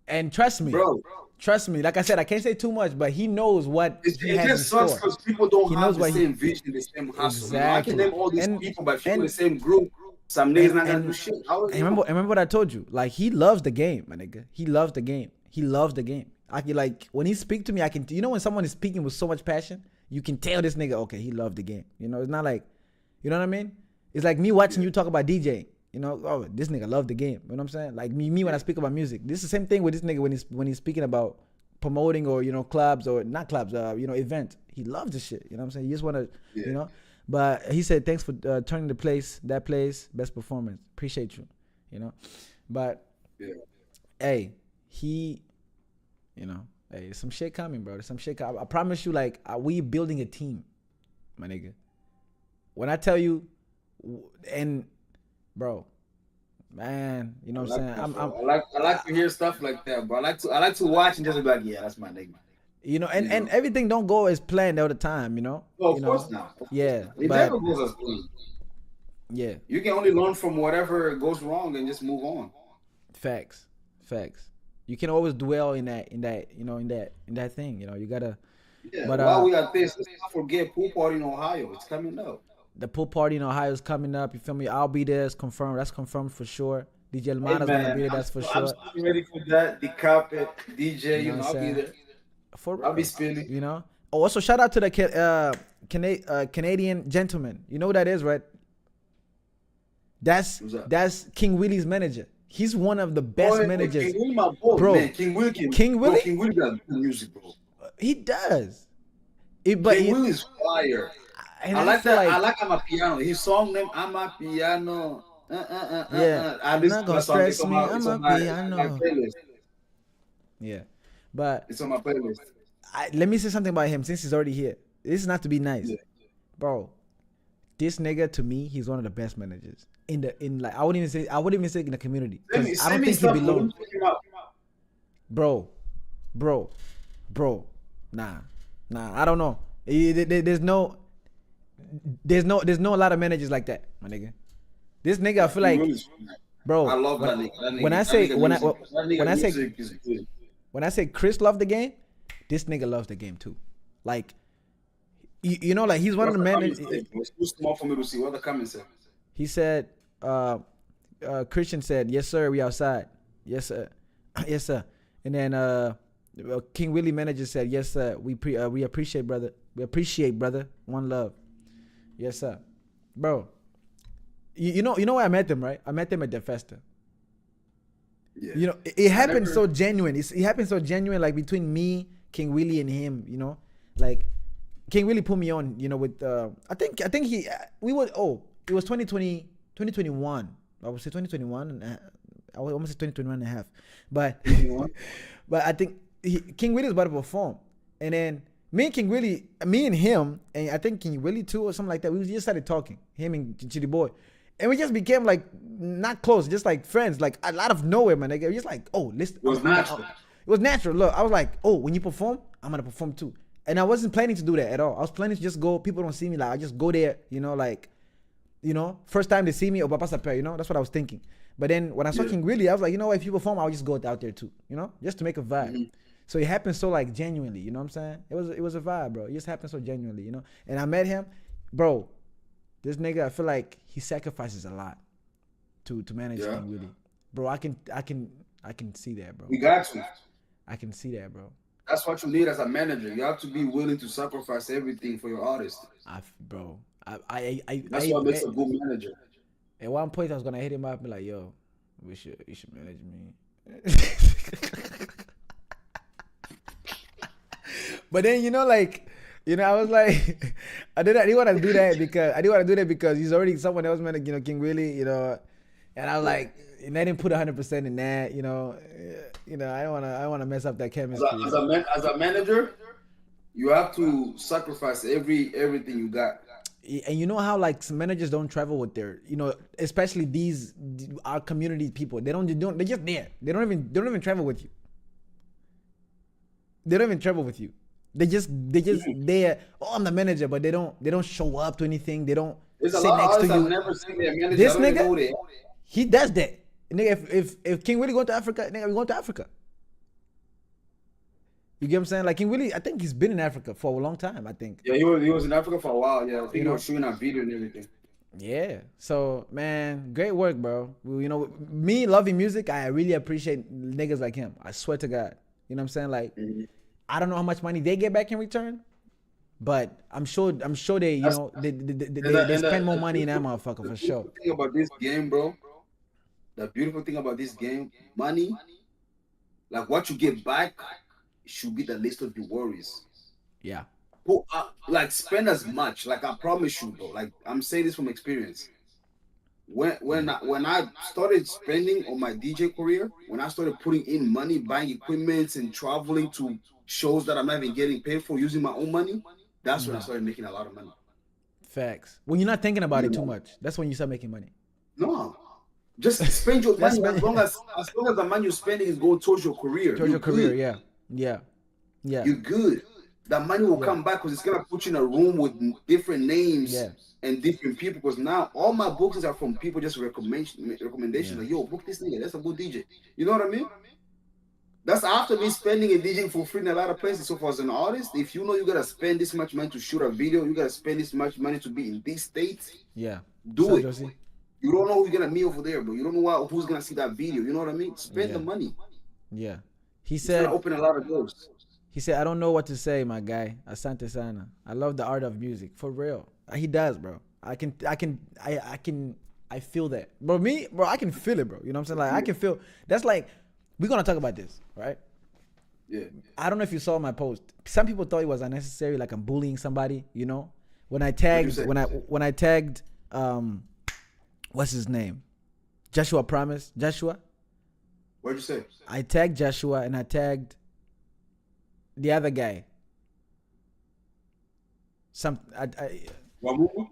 and trust me, bro, like I said, I can't say too much, but he knows what he it has in just sucks store. because people don't He have knows the what he same vision, the same hustle. You know, I can exactly. name all these And people, but if you're in and the same group, some niggas not gonna do and shit. How and remember what I told you. Like he loves the game, my nigga. He loves the game. He loves the game. I can like when he speak to me, I can. You know when someone is speaking with so much passion, you can tell this nigga. Okay, he loved the game. You know, it's not like, you know what I mean? It's like me watching you talk about DJing. You know, oh, this nigga loved the game. You know what I'm saying? Like me when I speak about music. This is the same thing with this nigga when he's speaking about promoting or, you know, clubs or not clubs, you know, events. He loves this shit. You know what I'm saying? You just want to, you know. But he said, thanks for turning that place, best performance. Appreciate you, you know. But, hey, he, you know, hey, some shit coming, bro. There's some shit coming. I promise you, like, we building a team, my nigga. When I tell you, and, bro, man, you know what I'm saying? I like to hear stuff like that, bro. I like to watch and just be like, yeah, that's my nigga. You know, and everything don't go as planned all the time, you know. Well, of course not. Yeah, it but never goes as planned. Yeah, you can only learn from whatever goes wrong and just move on. Facts. You can always dwell in that, you know, in that thing. You know, you gotta. Yeah. But while we got this, let's not forget pool party in Ohio. It's coming up. The pool party in Ohio is coming up. You feel me? I'll be there. It's confirmed. That's confirmed for sure. DJ Elmana's gonna be there. That's for sure. I'm still ready for that. The carpet, DJ, you know, I'll be there. I'll be spinning. You know. Oh, also shout out to the Canadian gentleman. You know who that is, right? That's King Willie's manager. He's one of the best managers. King Willie, my boy, bro. Man, King Willie got good music, bro. He does. King Willie's fire. I like that. I like Amapiano. His song name Amapiano. Yeah. I'm not gonna stress me. Amapiano. Yeah, but it's on my playlist. Let me say something about him since he's already here. This is not to be nice, bro. This nigga, to me, he's one of the best managers in like I wouldn't even say in the community. I don't think he belongs. Bro. Nah. I don't know. There's no a lot of managers like that, my nigga. This nigga, I feel like, bro. I love that nigga. When I say Chris loved the game, this nigga loves the game too. Like, you know, like he's one of the managers. It's too small for me to see. What the comments say? He said, Christian said, "Yes sir, we outside." Yes sir, yes sir. And then King Willie manager said, "Yes sir, we appreciate brother. We appreciate brother. One love." Yes sir, bro. You know where I met them, right? I met them at the Festa. Yeah. You know, it happened so genuine. It happened so genuine, like between me, King Willie, and him. You know, like King Willie put me on. You know, with I think it was 2021. I would say 2021. I would almost say 2021 and a half. But I think King Willie was about to perform, and then me and him, and I think King Willie too, or something like that. We just started talking, him and Chitty Boy. And we just became like not close, just like friends, like a lot of nowhere, man. Nigga. Just like, oh, listen. It was natural. It was natural. Look, I was like, oh, when you perform, I'm gonna perform too. And I wasn't planning to do that at all. I was planning to just go. People don't see me, like I just go there, you know, like, you know, first time they see me, or Papa Sapper, you know, that's what I was thinking. But then when I saw King Willie, I was like, you know what, if you perform, I'll just go out there too, you know, just to make a vibe. Mm-hmm. So it happened so like genuinely, you know what I'm saying? It was a vibe, bro. It just happened so genuinely, you know. And I met him, bro. This nigga, I feel like he sacrifices a lot to manage King Willie, bro. I can see that, bro. We got to. I can see that, bro. That's what you need as a manager. You have to be willing to sacrifice everything for your artist. That's what makes a good manager. At one point, I was gonna hit him up and be like, "Yo, you should manage me." But then, you know, like, you know, I was like, I didn't want to do that because he's already someone else, man. You know, King Willie, you know, And I was like, and they didn't put 100% in that, I don't wanna mess up that chemistry. As a manager, you have to sacrifice everything you got. And you know how like some managers don't travel with their, especially our community people. They're just there. They don't even travel with you. They don't even travel with you. They just there. Oh, I'm the manager, but they don't show up to anything. They don't There's a sit lot next of to artists you. I've never seen their manager. This I don't even know nigga, who they are. he does that. Nigga, if King Willie going to Africa, nigga, we going to Africa. You get what I'm saying? Like King Willie, I think he's been in Africa for a long time. I think. Yeah, he was in Africa for a while. Yeah, I think he was shooting a video and everything. Yeah. So man, great work, bro. Me loving music, I really appreciate niggas like him. I swear to God. You know what I'm saying? Like, I don't know how much money they get back in return, but I'm sure they, they spend more money in that motherfucker for sure. The thing about this game, bro. The beautiful thing about this game, money, like what you get back, should be the least of your worries. Yeah. Like spend as much. Like I promise you, bro. Like I'm saying this from experience. When I started spending on my DJ career, when I started putting in money, buying equipment and traveling to shows that I'm not even getting paid for, using my own money, that's when I started making a lot of money. Facts. When you're not thinking about it too much, that's when you start making money. No. Just spend your money as long as the money you're spending is going towards your career. Towards your career, yeah. You're good. That money will come back because it's gonna put you in a room with different names and different people. Because now all my bookings are from people just recommendation. Like, yo, book this nigga. That's a good DJ. You know what I mean? That's after me spending and DJing for free in a lot of places. So for as an artist, if you know you gotta spend this much money to shoot a video, you gotta spend this much money to be in these states. Yeah. Do it. Josie? You don't know who you're gonna meet over there, bro. You don't know who's gonna see that video. You know what I mean? Spend the money. Yeah. He said, open a lot of doors. He said, I don't know what to say, my guy. Asante sana. I love the art of music. For real. He does, bro. I feel that. Bro, I can feel it, bro. You know what I'm saying? Like, I can feel, that's like, we're going to talk about this, right? Yeah. I don't know if you saw my post. Some people thought it was unnecessary, like I'm bullying somebody, When I tagged, what's his name? Joshua Promise. Joshua? What'd you say? I tagged Joshua and I tagged the other guy. Yamungu?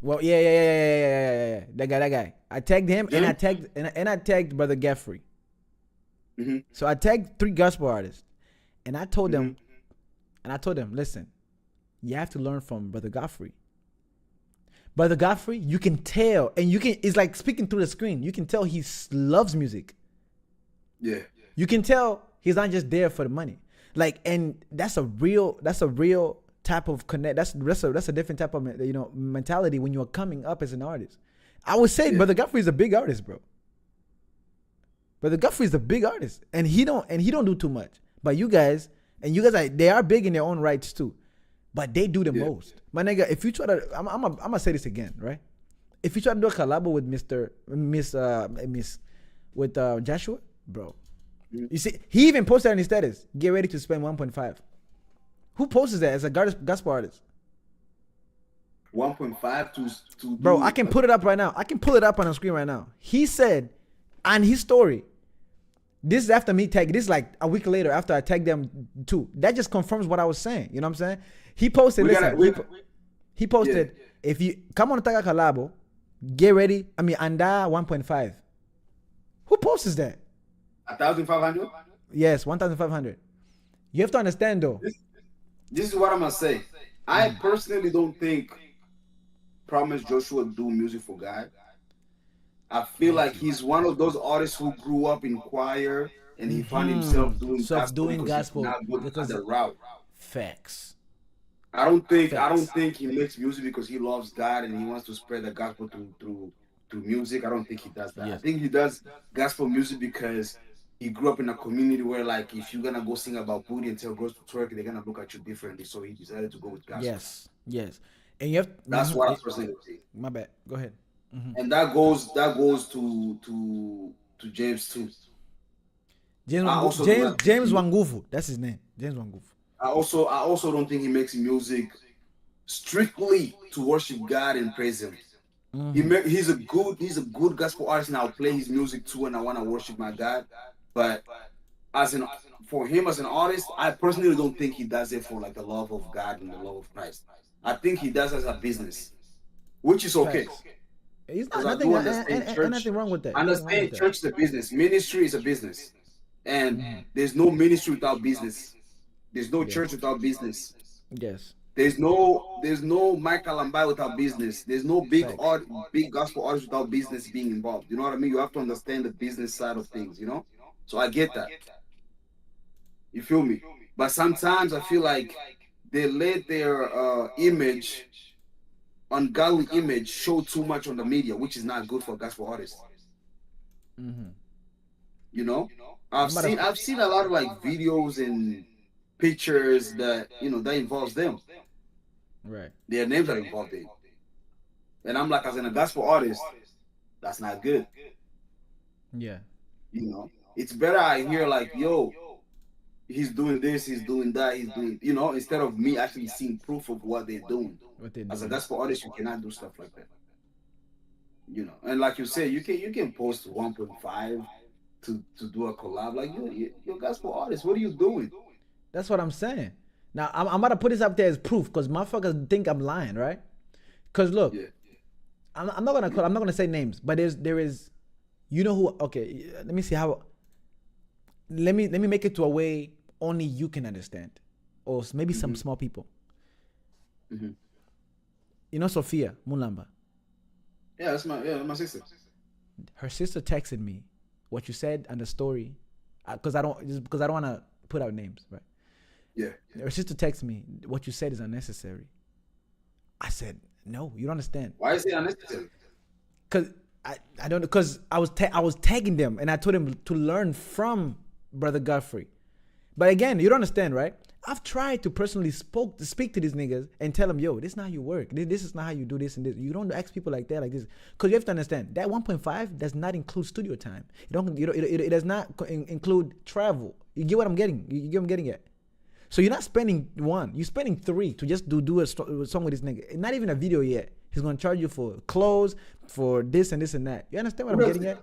Well, yeah. That guy. I tagged him and I tagged Brother Gaffrey. Mm-hmm. So I tagged 3 gospel artists, and I told them, listen, you have to learn from Brother Godfrey. Brother Godfrey, you can tell, and it's like speaking through the screen. You can tell he loves music. Yeah. You can tell he's not just there for the money. Like, and that's a real type of connect. That's a different type of mentality when you're coming up as an artist. I would say Brother Godfrey is a big artist, bro. Brother Godfrey is a big artist, and he don't do too much. But you guys they are big in their own rights too, but they do the most. My nigga, if you try to, I'm gonna say this again, right? If you try to do a collab with Joshua, bro, you see, he even posted on his status, get ready to spend 1.5. Who posts that as a gospel artist? 1.5 to bro, I can put it up right now. I can pull it up on the screen right now. He said on his story, this is after me tagging. This is like a week later after I tagged them too. That just confirms what I was saying. You know what I'm saying? He posted, he posted, if you come on Taga Kalabo, get ready. Anda 1.5. Who posts that? 1,500? Yes, 1,500. You have to understand though. This is what I'm gonna say. I personally don't think Promise Joshua do music for God. I feel like he's one of those artists who grew up in choir and he found himself doing gospel because the route. Facts. I don't think he makes music because he loves God and he wants to spread the gospel through music. I don't think he does that. Yes. I think he does gospel music because he grew up in a community where, like, if you're gonna go sing about booty and tell girls to twerk, they're gonna look at you differently. So he decided to go with gospel. Yes. And you have that's what I personally think. My bad. Go ahead. Mm-hmm. And that goes to James too. James Wanguvu. That's his name. James Wanguvu. I also don't think he makes music strictly to worship God and praise Him. He's a good gospel artist, and I'll play his music too, and I want to worship my God. But for him as an artist, I personally don't think he does it for like the love of God and the love of Christ. I think he does as a business, which is okay. Facts. He's Because not I do nothing, understand church. nothing wrong with that. I Nothing wrong understand with that. church is a business. Ministry is a business. And there's no ministry without business. There's no church without business. Yes. There's no Mike Kalambai without business. There's no big gospel artist without business being involved. You know what I mean? You have to understand the business side of things, you know? So I get that. You feel me? But sometimes I feel like they let their image, ungodly image, show too much on the media, which is not good for a gospel artist. You know? I've seen a lot of like videos and pictures that, you know, that involves them. Right. Their names are involved in. And I'm like, as a gospel artist, that's not good. Yeah. You know? It's better I hear like, yo, he's doing this, he's doing that, he's doing, you know, instead of me actually seeing proof of what they're doing. As a gospel artist, you cannot do stuff like that. You know, and like you say, you can post 1.5 to do a collab. Like you're a gospel artist. What are you doing? That's what I'm saying. Now I'm about to put this up there as proof because motherfuckers think I'm lying, right? Because look, I'm not gonna say names, but there is, you know who? Okay, let me see how. Let me make it to a way only you can understand, or maybe some small people. You know Sophia Mulamba? Yeah, that's my sister. Her sister texted me what you said and the story, because I don't want to put out names, right? Yeah. Her sister texted me what you said is unnecessary. I said no, you don't understand. Why is it unnecessary? Because I don't know, because I was tagging them and I told them to learn from Brother Godfrey. But again, you don't understand, right? I've tried to personally speak to these niggas and tell them, yo, this is not how you work. This is not how you do this and this. You don't ask people like that, like this. Because you have to understand, that 1.5 does not include studio time. It does not include travel. You get what I'm getting? You get what I'm getting at? So you're not spending one. You're spending 3 to just do a song with this nigga. Not even a video yet. He's going to charge you for clothes, for this and this and that. You understand what I'm getting at?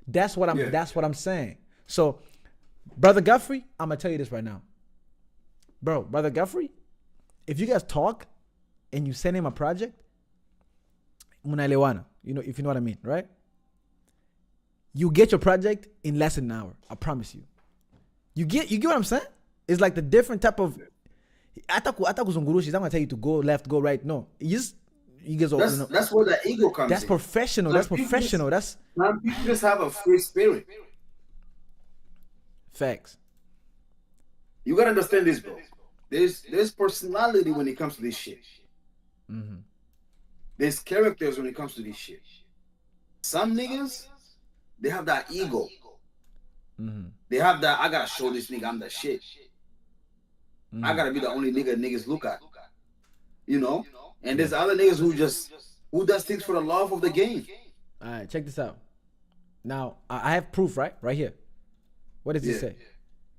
That's what I'm saying. So, Brother Godfrey, I'm going to tell you this right now. Bro, Brother Godfrey, if you guys talk and you send him a project, munaelewana, you know, if you know what I mean, right? You get your project in less than an hour. I promise you. You get what I'm saying? It's like the different type of. Ata kuzungurushi, he's not gonna tell you to go left, go right. No, you guys. That's where the ego comes. That's professional. That's professional. Some people just have a free spirit. Facts. You gotta understand this, bro. There's personality when it comes to this shit. There's characters when it comes to this shit. Some niggas, they have that ego. They have that, I gotta show this nigga I'm the shit. I gotta be the only nigga niggas look at. You know? And there's other niggas who does things for the love of the game. Alright, check this out. Now, I have proof, right? Right here. What does it say?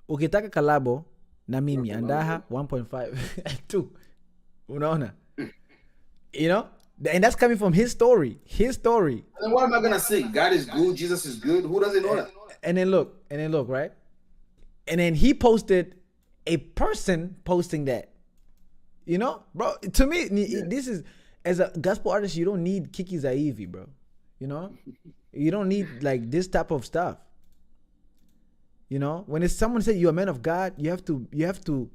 Ukitaka kalabo na mimi andaha 1.5 2. Unaona? You know? And that's coming from his story. And what am I gonna say? God is good, Jesus is good. Who doesn't know that? And then look, right? And then he posted a person posting that. You know? Bro, to me, this is, as a gospel artist, you don't need Kiki Zaivi, bro. You know? You don't need like this type of stuff. You know? When it's someone say you're a man of God, you have to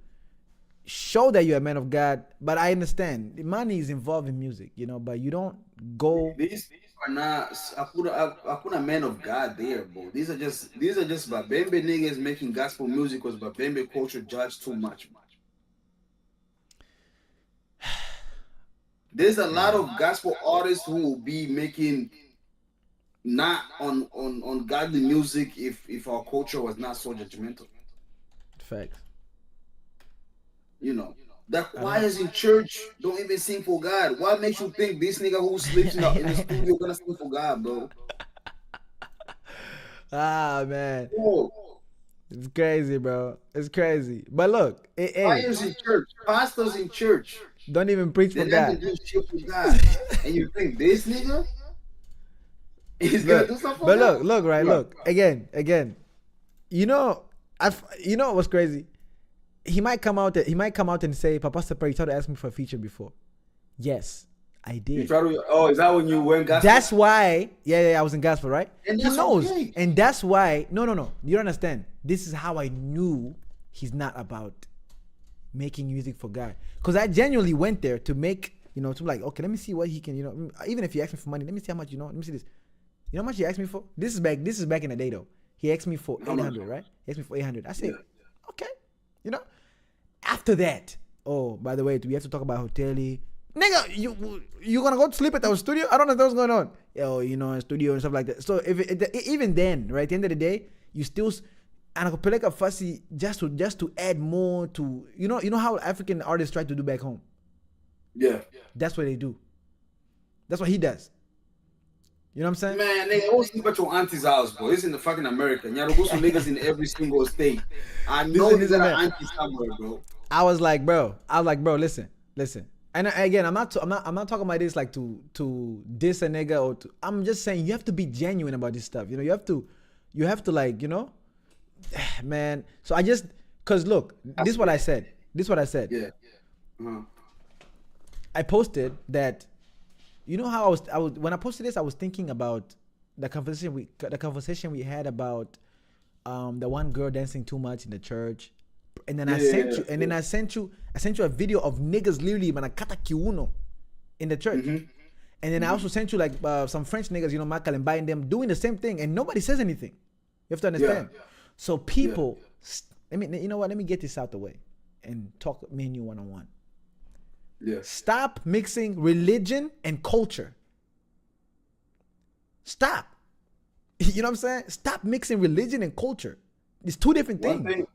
show that you're a man of God. But I understand money is involved in music, you know, but you don't go. These are not I put a man of God there, bro. These are just Babembe niggas making gospel music because Babembe culture judge too much. There's a lot of gospel artists who will be making not on godly music if our culture was not so judgmental. Facts. You know, the choirs in church don't even sing for God. What makes you think this nigga who sleeps in the studio gonna sing for God, bro? Ah, man. Whoa. It's crazy, bro. It's crazy. But look, choirs in church, pastors in church, Don't even preach for They're not God. gonna do shit for God. And you think this nigga is gonna Look, do something for but God? look, right, Bro. look. Again. You know, you know what's crazy? He might come out and say, Papa Sapper, you tried to ask me for a feature before. Yes, I You did. try to. Oh, is that when you went gospel? That's why, I was in gospel, right? And He that's knows. okay. And that's why, no. You don't understand. This is how I knew he's not about making music for God. Because I genuinely went there to make, to like, okay, let me see what he can, even if he asked me for money, let me see how much, let me see this. You know how much he asked me for? This is back in the day though. He asked me for How much? 800, right? He asked me for 800. I said, Yeah. okay. After that, oh, by the way, do we have to talk about Hoteli? Nigga, you gonna go to sleep at our studio? I don't know what's going on. A studio and stuff like that. So even then, right, at the end of the day, you still anakopeleka fasi just to add more to you know how African artists try to do back home. Yeah. That's what they do. That's what he does. You know what I'm saying? Man, nigga, go sleep at your auntie's house, bro. It's in the fucking America. Y'all go some niggas in every single state. I know these are the aunties somewhere, bro. I was like, bro, listen. And again, I'm not talking about this like to diss a nigga or to. I'm just saying you have to be genuine about this stuff. You have to like, man. So cause look, this is what I said. Yeah. Uh-huh. I posted that. You know how I was when I posted this, I was thinking about the conversation we had about the one girl dancing too much in the church, and then I sent you a video of niggas literally manakata kiuno in the church, and then I also sent you like some French niggas, Makal and buying them doing the same thing, and nobody says anything. You have to understand. Yeah. So people, let me get this out the way and talk me and you one-on-one. Yeah. Stop mixing religion and culture. Stop. You know what I'm saying? Stop mixing religion and culture. It's two different things.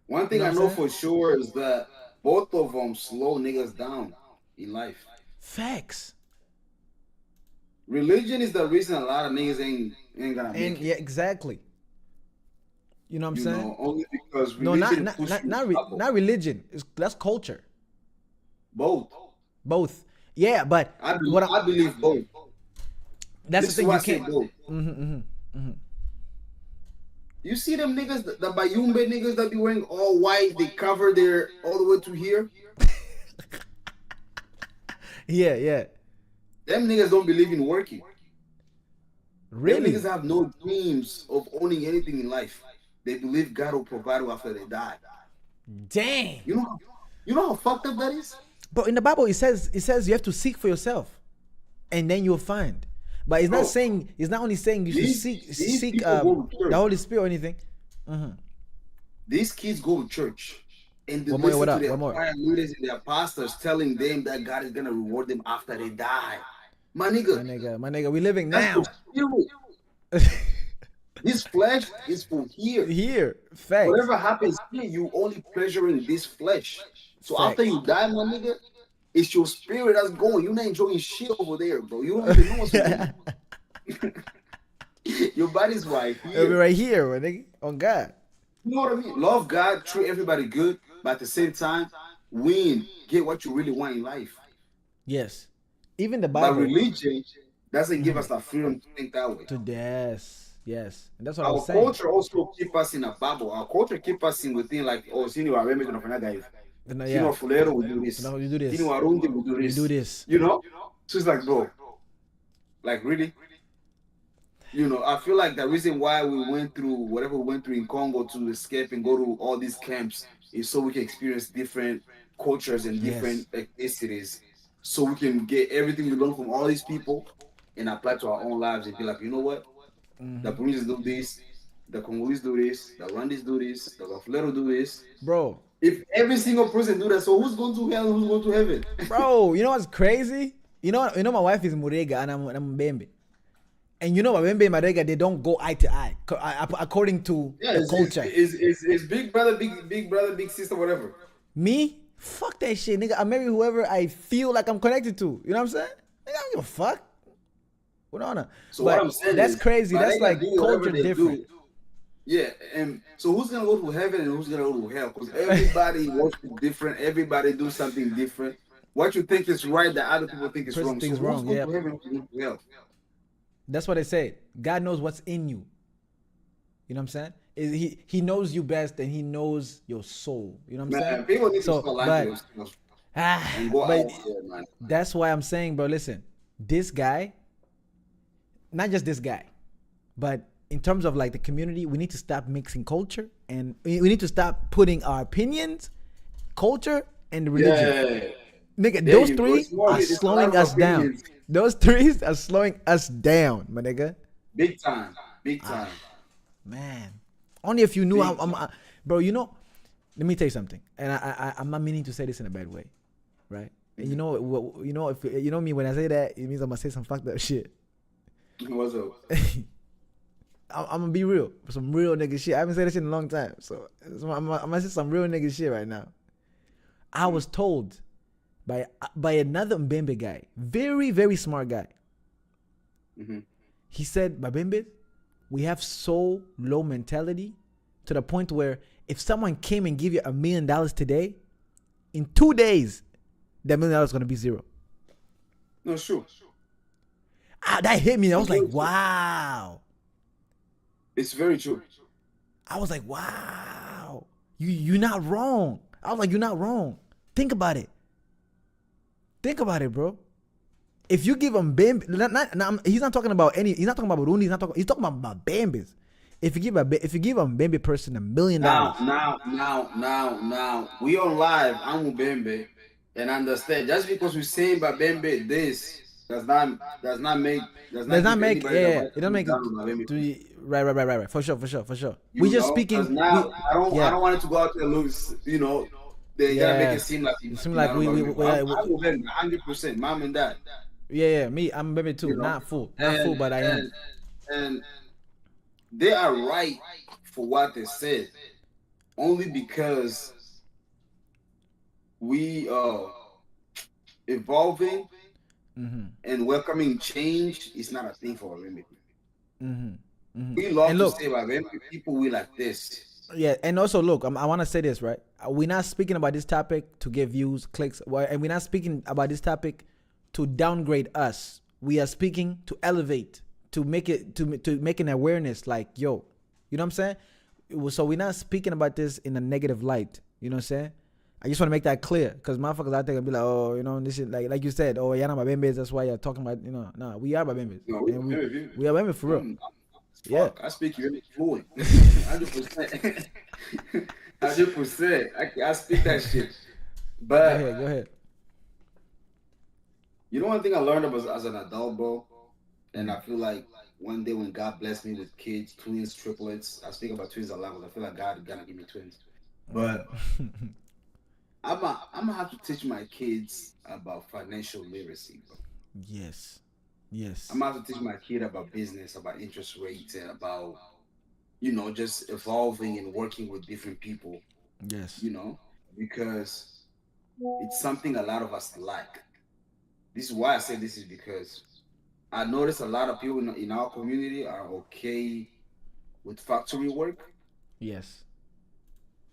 One thing I know for sure is that both of them slow niggas down in life. Facts. Religion is the reason a lot of niggas ain't gonna make it. Yeah, exactly. You know what I'm saying? Only because religion not religion. That's culture. Both. Yeah, but I believe both. That's the thing you can't. You see them niggas, the Bayumbe niggas that be wearing all white, they cover their all the way to here. Yeah. Them niggas don't believe in working. Really? Them niggas have no dreams of owning anything in life. They believe God will provide after they die. Dang. You know how fucked up that is? But in the Bible, it says you have to seek for yourself, and then you'll find. But it's not saying. It's not only saying you should seek the Holy Spirit or anything. These kids go to church and they listen to their choir leaders and their pastors telling them that God is gonna reward them after they die. My nigga, we living now. This flesh is for here. Here, facts. Whatever happens here, you only pleasuring this flesh. So after you die, my nigga, it's your spirit that's going. You're not enjoying shit over there, bro. You don't even know what's going on. Your body's right here. It'll be right here, my nigga. On God. You know what I mean? Love God, treat everybody good, but at the same time, get what you really want in life. Yes. Even the Bible. But religion doesn't give us the freedom to think that way. Yes. And that's what I Our was saying. culture also keep us in a bubble. Our culture keep us in within like, senior remedy of another guy. Senior Fulero will do this. No, you do this. Senior Arundi will do this. You do this. You know? So it's like, bro, like really? I feel like the reason why we went through whatever we went through in Congo to escape and go to all these camps is so we can experience different cultures and different ethnicities. So we can get everything we learn from all these people and apply to our own lives and be like, you know what? The Burundis do this, the Congolese do this, the Rwandese do this, the Wafulero do this. Bro. If every single person do that, so who's going to hell and who's going to heaven? Bro, you know what's crazy? You know my wife is Murega and I'm Mbembe. And Mbembe and Marega, they don't go eye to eye according to the culture. It's big brother, big brother, big sister, whatever. Me? Fuck that shit, nigga. I marry whoever I feel like I'm connected to. You know what I'm saying? Nigga, I don't give a fuck. What honor. So what I'm saying that's crazy. That's like culture different. Yeah, and so who's gonna go to heaven and who's gonna go to hell? Because everybody works different. Everybody do something different. what you think is right that other people think is Person wrong. thinks So who's wrong, going yeah. to heaven and who's going to hell? That's what they say. God knows what's in you. You know what I'm saying? He knows you best, and he knows your soul. You know what I'm Man, saying? people need to So, start lying but to themselves and go but out there, man. that's why I'm saying, bro. Listen, this guy, not just this guy, but in terms of like the community, we need to stop mixing culture, and we need to stop putting our opinions, culture, and religion. Yeah. Nigga, There those you go. three It's more, are it's a lot slowing of us down. opinions. Those three are slowing us down, my nigga. Big time. Big time. Man, only if you knew Big how, bro. You know, let me tell you something, and I'm not meaning to say this in a bad way, right? And you know, if you know me, when I say that, it means I'm gonna say some fucked up shit. What's up? I'm gonna be real, some real nigga shit. I haven't said that shit in a long time, so I'm gonna say some real nigga shit right now. I was told by another Mbembe guy, very very smart guy. Mm-hmm. He said, Babembe, we have so low mentality to the point where if someone came and give you $1 million today, in 2 days, that $1 million is gonna be zero. No, sure. That hit me. I was like, wow. It's very true. I was like, wow. You're not wrong. I was like, you're not wrong. Think about it. Think about it, bro. If you give him Mbembe, he's not talking about he's not talking about Burundi, he's talking about Mbembes. If you give a Mbembe person $1 million, Now, we on live. I'm Mbembe, and understand. Just because we're saying Mbembe this does not make it doesn't make it right. For sure. We just speaking. Now I don't want it to go out there lose. You know, they gotta make it seem like we I'm 100%, mom and dad. Yeah, me, I'm Mbembe too. You know? Not full, but I am. And they are right for what they said, only because we are evolving and welcoming change is not a thing for Mbembe. We love to say about Mbembe people we like this. Yeah, and also look, I want to say this, right? We're not speaking about this topic to get views, clicks, and we're not speaking about this topic to downgrade us. We are speaking to elevate, to make it to make an awareness, like, yo, you know what I'm saying? So we're not speaking about this in a negative light. You know what I'm saying? I just want to make that clear, because motherfuckers out there gonna be like, oh, you know, this is like you said, oh, you're not Mbembes, that's why you're talking about, you know, nah, we are Mbembes. No, we are Mbembes for real. Yeah, I speak really fluent. 100%. 100%. I speak that shit. But go ahead. You know, one thing I learned about as an adult, bro, and I feel like one day when God blessed me with kids, twins, triplets, I speak about twins a lot because I feel like God is gonna give me twins. But I'm gonna have to teach my kids about financial literacy, bro. Yes. I'm gonna have to teach my kid about business, about interest rates, and about, you know, just evolving and working with different people. Yes. You know, because it's something a lot of us lack. This is why I say this is because I notice a lot of people in our community are okay with factory work. Yes.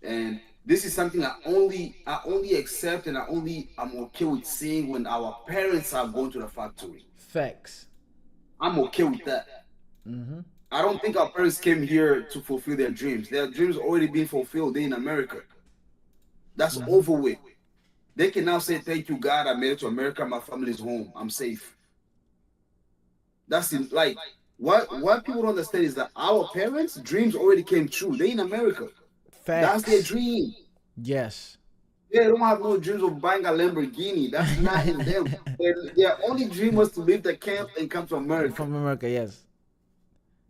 And this is something I only accept, and I'm okay with seeing when our parents are going to the factory. Facts. I'm okay with that. I don't think our parents came here to fulfill their dreams. Their dreams already been fulfilled. They're in America. That's over with. They can now say, thank you, God, I made it to America. My family's home. I'm safe. That's like what people don't understand is that our parents' dreams already came true. They in America. Facts. That's their dream. Yes. They don't have no dreams of buying a Lamborghini. That's not in them. Their only dream was to leave the camp and come to America. From America, yes.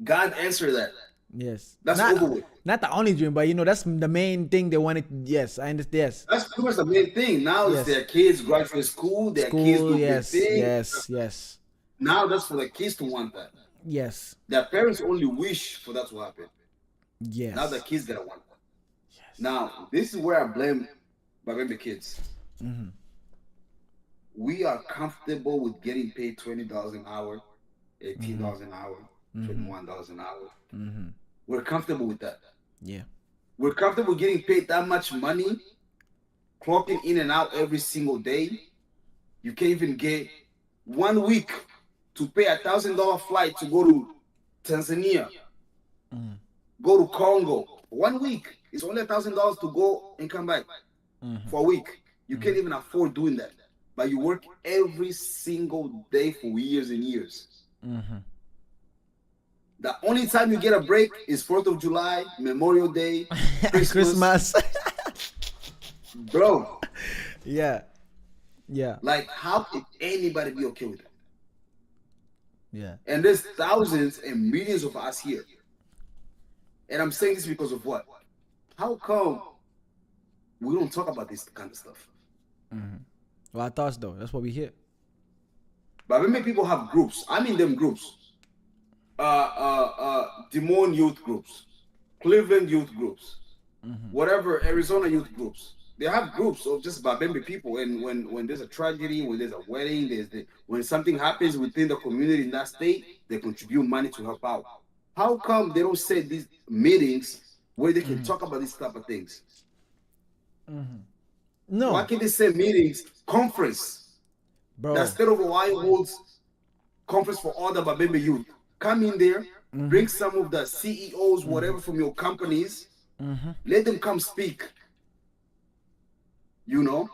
God answered that. Yes. That's over with. Not the only dream, but you know, that's the main thing they wanted. Yes, I understand. Yes. That's pretty much the main thing. Now it's their kids graduate school, their kids do good things. Yes. Now that's for the kids to want that. Yes. Their parents only wish for that to happen. Yes. Now the kids gotta want that. Yes. Now, this is where I blame the kids. We are comfortable with getting paid $20 an hour, $18 an hour, $21 an hour. We're comfortable with that. Yeah. We're comfortable getting paid that much money, clocking in and out every single day, You can't even get 1 week to pay $1,000 flight to go to Tanzania, go to Congo. 1 week. It's only $1,000 to go and come back for a week. You can't even afford doing that. But you work every single day for years and years. The only time you get a break is 4th of July, Memorial Day, Christmas. Bro. Yeah. Yeah. Like, how could anybody be okay with that? Yeah. And there's thousands and millions of us here. And I'm saying this because of what? How come we don't talk about this kind of stuff? Well, I thought though. That's what we hear. But many people have groups. I'm in them groups. Des Moines youth groups, Cleveland youth groups, whatever, Arizona youth groups. They have groups of just Babembe people. And when there's a tragedy, when there's a wedding, when something happens within the community in that state, they contribute money to help out. How come they don't set these meetings where they can talk about these type of things? No. Why can't they set meetings, conference? Bro. The state of Ohio holds conference for all the Babembe youth. Come in there, bring some of the CEOs, whatever, from your companies. Let them come speak. You know,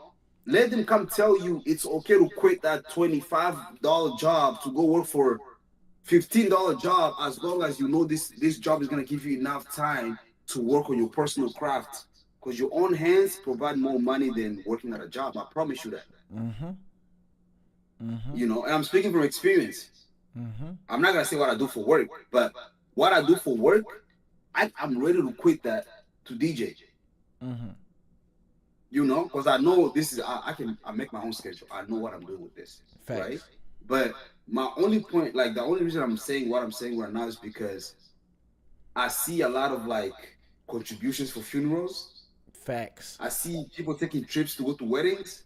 let them come tell you it's okay to quit that $25 job to go work for $15 job, as long as you know this job is going to give you enough time to work on your personal craft. Because your own hands provide more money than working at a job. I promise you that. You know, and I'm speaking from experience. I'm not going to say what I do for work, but what I do for work, I'm ready to quit that to DJ. You know, because I know this is, I make my own schedule. I know what I'm doing with this. Facts. Right? But my only point, like the only reason I'm saying what I'm saying right now is because I see a lot of like contributions for funerals. Facts. I see people taking trips to go to weddings.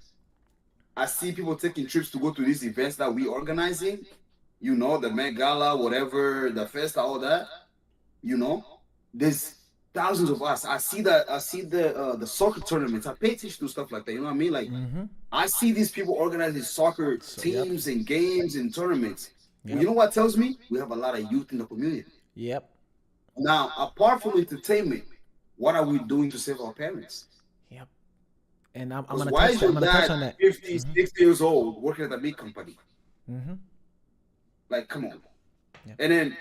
I see people taking trips to go to these events that we organizing. You know, the Met Gala, whatever, the Festa, all that. You know, there's thousands of us. I see the soccer tournaments. I pay attention to stuff like that. You know what I mean? Like, I see these people organizing soccer teams and games and tournaments. Yep. You know what tells me? We have a lot of youth in the community. Yep. Now, apart from entertainment, what are we doing to save our parents? Yep. And I'm 'Cause gonna why touch is that. I'm your gonna touch dad on that. 50, 60 years old working at a big company? Like, come on. Yep. And then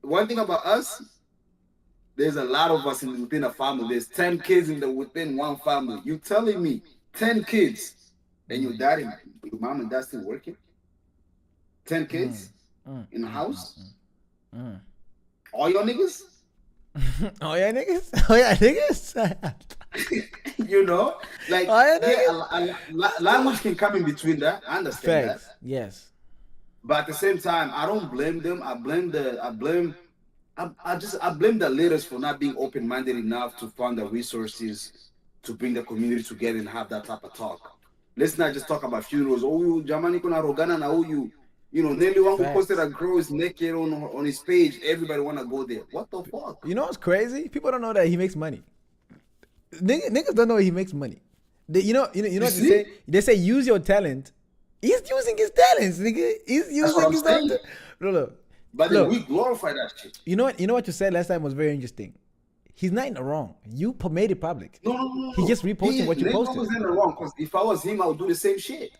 one thing about us, there's a lot of us within a family. There's 10 kids within one family. You telling me 10 kids and your mom and dad still working? 10 kids in a house? All your niggas? Oh yeah, niggas. Oh yeah, niggas. You know, like, Oh, yeah, language can come in between that. I understand Facts. that. Yes. But at the same time, I don't blame them. I blame the leaders for not being open-minded enough to fund the resources to bring the community together and have that type of talk. Let's not just talk about funerals. Oh, you jamani kuna rogana na huyu. You know, Nelly Wangu Facts. posted a girl is naked on his page. Everybody wanna go there. What the fuck? You know what's crazy? People don't know that he makes money. Niggas don't know he makes money. You know what they say? They say use your talent. He's using his talents, nigga. He's using his talent. Look. But then we glorify that shit. You know what you said last time was very interesting. He's not in the wrong. You made it public. No. He just reposted what you posted. He was in the wrong, because if I was him, I would do the same shit.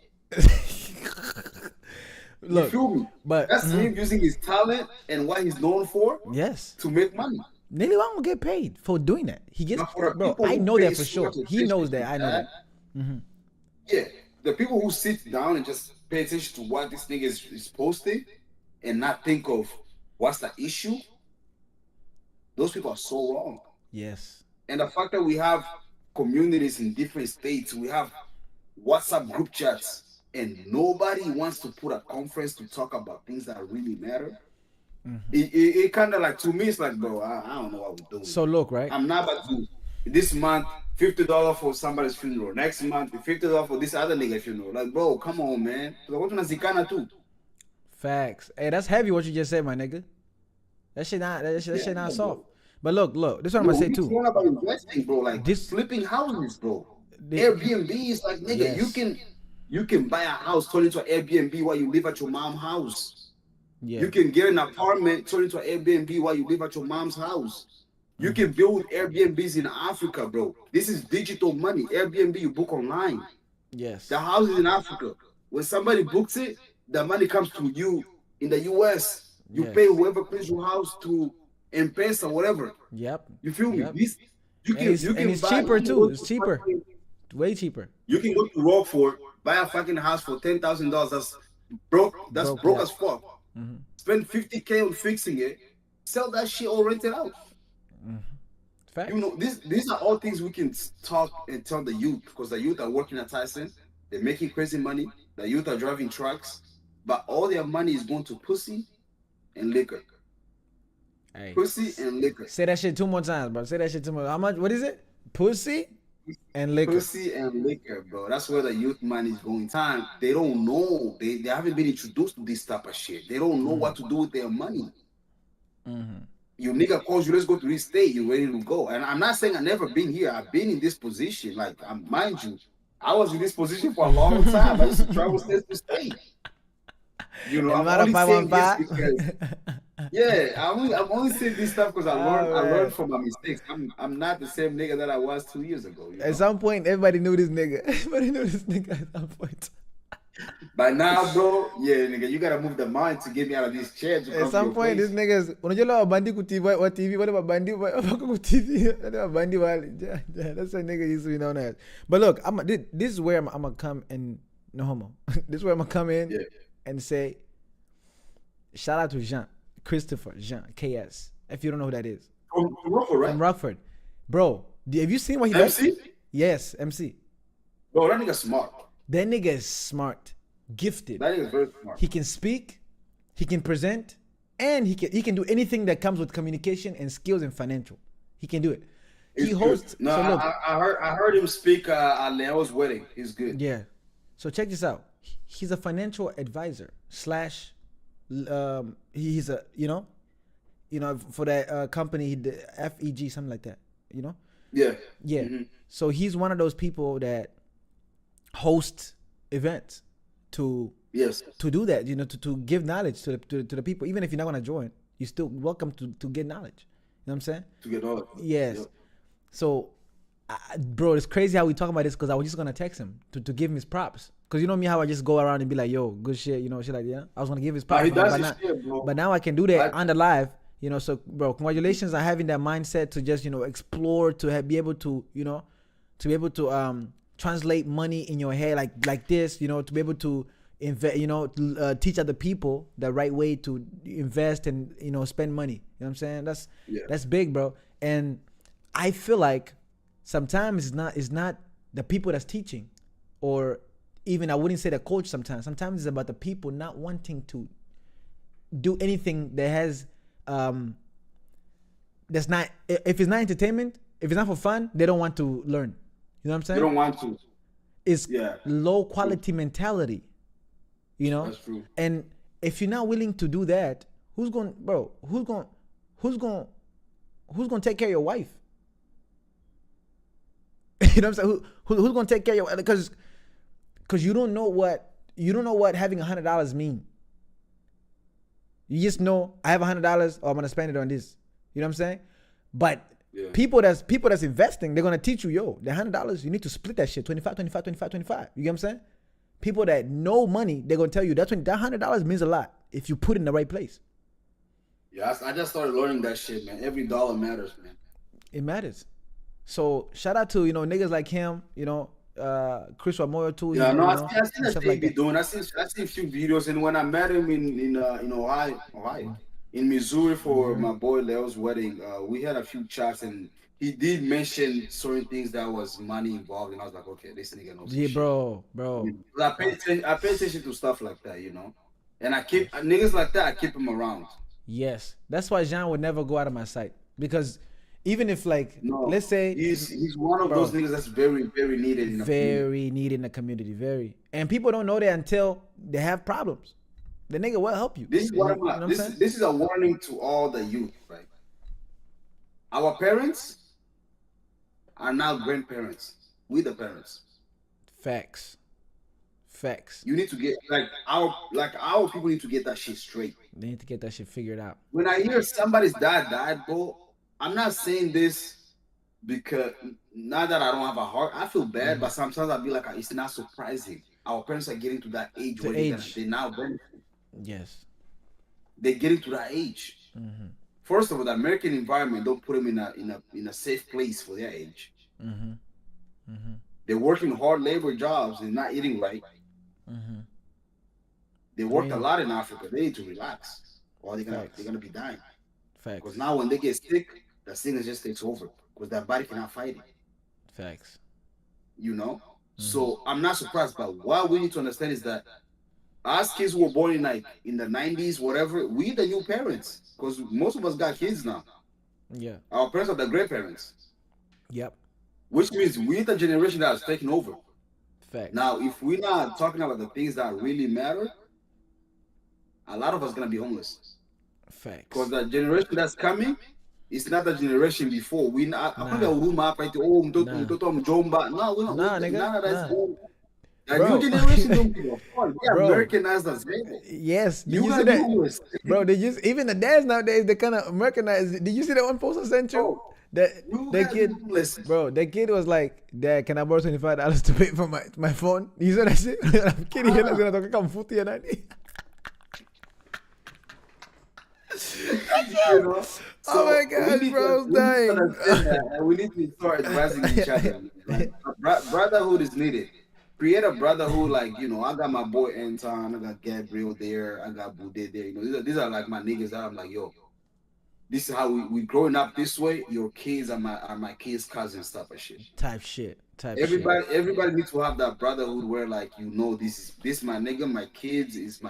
Look, you feel me? but that's him using his talent and what he's known for yes, to make money. Nelly Wang will get paid for doing that. He gets, bro. I know that for sure. He knows that. I know that. Yeah, the people who sit down and just pay attention to what this nigga is posting and not think of what's the issue, those people are so wrong. Yes. And the fact that we have communities in different states, we have WhatsApp group chats, and nobody wants to put a conference to talk about things that really matter. It kind of like, to me, it's like, bro, I don't know what we're doing. So look, right? I'm not about to, this month, $50 for somebody's funeral. Next month, $50 for this other nigga funeral. Like, bro, come on, man. Facts. Hey, that's heavy what you just said, my nigga. That shit not soft. But look, this is what I'm gonna say too. It's about investing, bro. Like, flipping houses, bro. Airbnb is like, nigga, you can You can buy a house, turn it into an Airbnb while you live at your mom's house. Yeah. You can get an apartment, turn it into an Airbnb while you live at your mom's house. You can build Airbnbs in Africa, bro. This is digital money. Airbnb, you book online. Yes. The house is in Africa. When somebody books it, the money comes to you in the US. You Yes. pay whoever pays your house to M-Pesa, whatever. Yep. You feel me? Yep. This you And it's cheaper too. It's cheaper. Way cheaper. You can go to Rockford, buy a fucking house for $10,000. That's broke. That's broke yeah. as fuck. Mm-hmm. Spend $50K on fixing it. Sell that shit or rent it out. Fact. You know, these are all things we can talk and tell the youth, because the youth are working at Tyson. They're making crazy money. The youth are driving trucks, but all their money is going to pussy and liquor. Hey. Pussy and liquor. Say that shit 2 more times, bro. Say that shit 2 more. How much? What is it? Pussy and liquor. Pussy and liquor, bro. That's where the youth money is going. Time they don't know. They haven't been introduced to this type of shit. They don't know what to do with their money. Mm-hmm. Your nigga calls you, let's go to this state, you're ready to go. And I'm not saying I've never been here. I've been in this position. Like, mind you, I was in this position for a long time. I used to travel state to state. You know, I'm only saying this because, yeah, I'm only saying this stuff because I learned from my mistakes. I'm not the same nigga that I was 2 years ago. You know? At some point, everybody knew this nigga. Everybody knew this nigga at some point. By now, bro, yeah, nigga, you gotta move the mind to get me out of this chair. At some point, this niggas, unajua la bandi ku TV, what TV, whatever bandi, ku TV, whatever bandi wale. That's what nigga used to be known as. But look, this is where I'm gonna come and no homo. This is where I'm gonna come in and say, shout out to Jean, Christopher Jean, KS. If you don't know who that is, from Rockford, right? From Rockford, bro. Have you seen what he MC? does? Yes, MC. Bro, that nigga smart. That nigga is smart, gifted. That nigga is very smart. He can speak, he can present, and he can do anything that comes with communication and skills and financial. He can do it. He hosts. No, so look, I heard him speak at Leo's wedding. He's good. Yeah. So check this out. He's a financial advisor / he's a for that company, the FEG, something like that. You know. Yeah. Yeah. Mm-hmm. So he's one of those people that host events to do that, you know, to give knowledge to the people. Even if you're not gonna join, you're still welcome to get knowledge. You know what I'm saying? To get knowledge. Yes. Yep. So, bro, it's crazy how we talk about this, because I was just gonna text him to give him his props. Because you know me, how I just go around and be like, yo, good shit, you know, shit like that. I was gonna give his props, but now I can do that on the live. You know, so bro, congratulations on having that mindset to just, you know, explore, to be able to, you know, translate money in your head like this, you know, to be able to invest, you know, teach other people the right way to invest and, you know, spend money. You know what I'm saying? That's big, bro. And I feel like sometimes it's not the people that's teaching, or even I wouldn't say the coach. Sometimes it's about the people not wanting to do anything that has that's not, if it's not entertainment, if it's not for fun, they don't want to learn. You know what I'm saying? They don't want to. It's low quality mentality. You know? That's true. And if you're not willing to do that, who's going to take care of your wife? You know what I'm saying? Who's going to take care of your wife? Because you don't know what having $100 mean. You just know I have $100, oh, I'm gonna spend it on this. You know what I'm saying? But people that's investing, they're gonna teach you, yo, the $100, you need to split that shit 25, 25, 25, 25. You get what I'm saying? People that know money, they're gonna tell you that $100 means a lot if you put it in the right place. Yeah, I just started learning that shit, man. Every dollar matters, man. It matters. So shout out to, you know, niggas like him, you know, Chris Wamoyo too. Yeah, no, I seen that thing be doing. I seen a few videos, and when I met him in Ohio, in Missouri for my boy Leo's wedding, we had a few chats, and he did mention certain things that was money involved, and I was like, okay, this nigga knows. Yeah, bro. I pay attention to stuff like that, you know, and I keep niggas like that. I keep them around. Yes, that's why Jean would never go out of my sight, because even if, like, let's say he's one of those niggas that's very, very needed in the community. Needed in the community, very. And people don't know that until they have problems. The nigga will help you. This is this is a warning to all the youth, right? Our parents are now grandparents. We the parents. Facts. Facts. You need to get our people need to get that shit straight. They need to get that shit figured out. When I hear somebody's dad died, bro, I'm not saying this because not that I don't have a heart. I feel bad, but sometimes I'll be like, it's not surprising. Our parents are getting to that age where they now benefit. Yes. They're getting to that age. First of all, the American environment don't put them in a safe place for their age. They're working hard labor jobs and not eating right. They worked a lot in Africa. They need to relax, or they're gonna be dying. Facts. Because now when they get sick, the sickness just takes over because their body cannot fight it. Facts. You know. So I'm not surprised. But what we need to understand is that us kids who were born in the 90s, whatever, we the new parents because most of us got kids now. Yeah. Our parents are the great parents. Yep. Which means we're the generation that is taking over. Facts. Now, if we're not talking about the things that really matter, a lot of us gonna be homeless. Facts. Because the generation that's coming, it's not the generation before. We not. No, we're not. Nah, nigga. None of that's old. The Bro. new generation don't give a fuck. They Bro. Americanized as well. Yes. Did You you see gotta that? be homeless. Bro, even the dads nowadays, they kind of Americanized. Did you see that one post I sent you? Bro, That you that gotta kid, be homeless. bro, that kid was like, Dad, can I borrow $25 to pay for my phone? You saw that shit? I'm kidding. You're not gonna talk about footy and that. You know? Oh my we God, need bro, to dying. understand that, and we need to start advising each other. Right? Brotherhood is needed. Create a brotherhood, like, you know, I got my boy Anton, I got Gabriel there, I got Bude there. You know, these are like my niggas that I'm like, yo, this is how we growing up this way. Your kids are my kids' cousins, type of shit. Type shit. Everybody needs to have that brotherhood where, like, you know, this my nigga, my kids is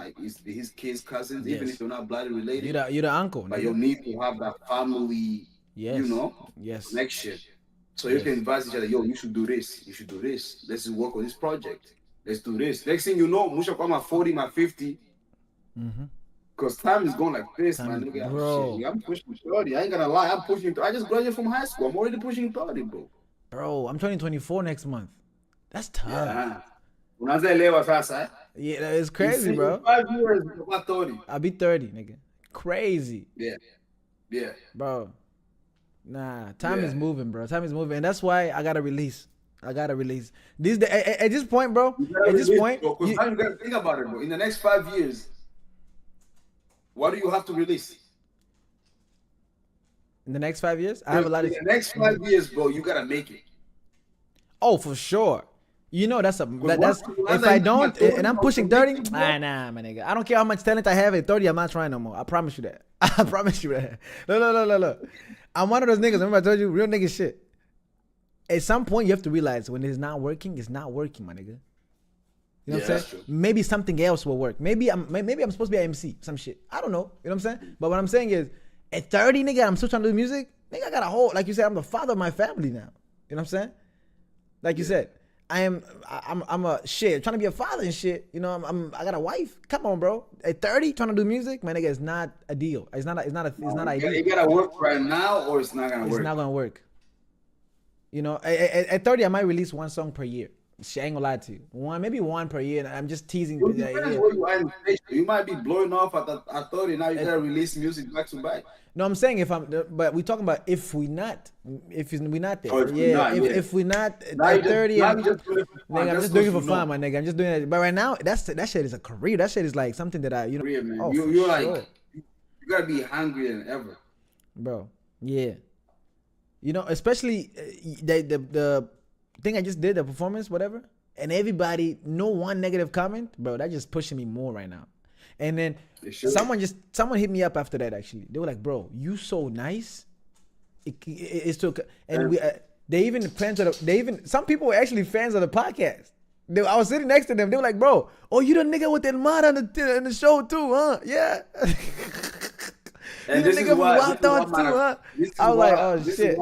his kids' cousins, even Yes. if you're not blood related. You're the uncle. But nigga. you need to have that family, Yes. you know, Yes. connection. So you can advise each other, yo, you should do this, you should do this. Let's just work on this project. Let's do this. Next thing you know, Musha come at 40, my 50. Because time is going like this, man. Nigga, bro. shit, I'm pushing 30. I ain't gonna lie, I'm pushing. I just graduated from high school. I'm already pushing 30, bro. Bro, I'm turning 24 next month. That's tough. Yeah. When I say lewa fast, Yeah, it's crazy, bro. 5 years, about 30. I'll be 30, nigga. Crazy. Yeah. Bro. Nah, time is moving, bro. Time is moving. And that's why I gotta release. At this point, bro. At this point, because now you gotta think about it, bro. In the next 5 years, what do you have to release? in the next 5 years, I have a lot of. In the next 5 years, bro, you gotta make it. Oh, for sure. You know that's once if I don't and I'm pushing 30, nah, my nigga. I don't care how much talent I have at 30, I'm not trying no more. I promise you that. I promise you that. Look. I'm one of those niggas. Remember I told you, real nigga shit. At some point you have to realize when it's not working, my nigga. You know what I'm saying? True. Maybe something else will work. Maybe I'm supposed to be an MC, some shit. I don't know. You know what I'm saying? But what I'm saying is, at 30, nigga, I'm still trying to do music. Nigga, I got a whole, like you said, I'm the father of my family now. You know what I'm saying? Like you said, I'm a shit trying to be a father and shit. You know, I got a wife. Come on, bro. At 30, trying to do music, my nigga, it's not a deal. It's not ideal. It gotta work right now, or it's not gonna work. It's not gonna work. You know, at 30, I might release one song per year. Shit, I ain't gonna lie to you. Maybe one per year. And I'm just teasing. It depends where you are in the station. You might be blowing off at 30. Now you gotta release music back to back. No, I'm saying but we talking about if we not there. If we not at 30, I'm just doing it for fun, my nigga. I'm just doing it. But right now, that shit is a career. That shit is like something that I, Career, man. Oh, You're like, you gotta be hungrier than ever, bro. Yeah, you know, especially the thing I just did, the performance, whatever, and everybody, no one negative comment, bro. That just pushing me more right now. And then someone hit me up after that. Actually, they were like, "Bro, you so nice." It's too, and they even some people were actually fans of the podcast. I was sitting next to them. They were like, "Bro, oh, you the nigga with that mod on the show too, huh?" Yeah. And you the nigga from Wild Thoughts too, huh? I was like, "Oh shit."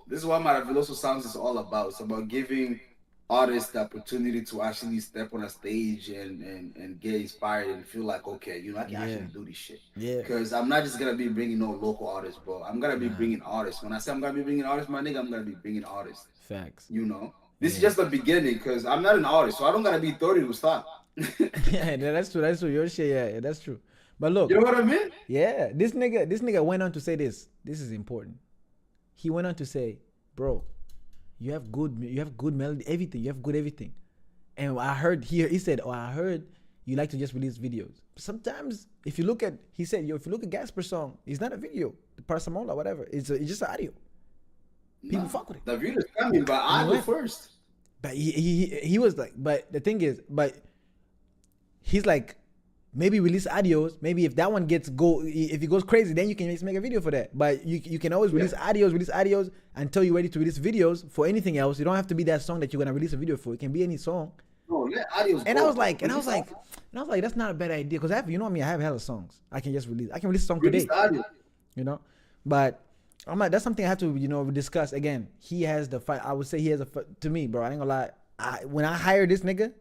This is what Maravilloso Sounds is all about. It's about giving artists the opportunity to actually step on a stage and get inspired and feel like, okay, you know, I can actually do this shit. Yeah. Because I'm not just gonna be bringing no local artists, bro. I'm gonna be bringing artists. When I say I'm gonna be bringing artists, my nigga, I'm gonna be bringing artists. Facts. You know. This is just the beginning because I'm not an artist, so I don't gotta be 30 to start. Yeah, that's true. That's true. Your shit, yeah, that's true. But look, You know what I mean? yeah, this nigga went on to say this. This is important. He went on to say, bro, you have good melody, everything. You have good everything. And I heard he said, oh, I heard you like to just release videos. Sometimes if you look at, he said, yo, if you look at Gasper song, it's not a video, the Parasamola, whatever. It's just audio. People fuck with it. The video's coming, but I go first. But he was like, but the thing is, but he's like, maybe release audios. Maybe if that one if it goes crazy, then you can just make a video for that. But you can always release audios until you're ready to release videos for anything else. You don't have to be that song that you're gonna release a video for. It can be any song. No, let audios And go. I was like, that's not a bad idea because I have hella songs. I can release a song Release today. audio. You know, but I'm like, that's something I have to discuss again. He has the fight. I would say he has to me, bro. I ain't gonna lie. When I hired this nigga,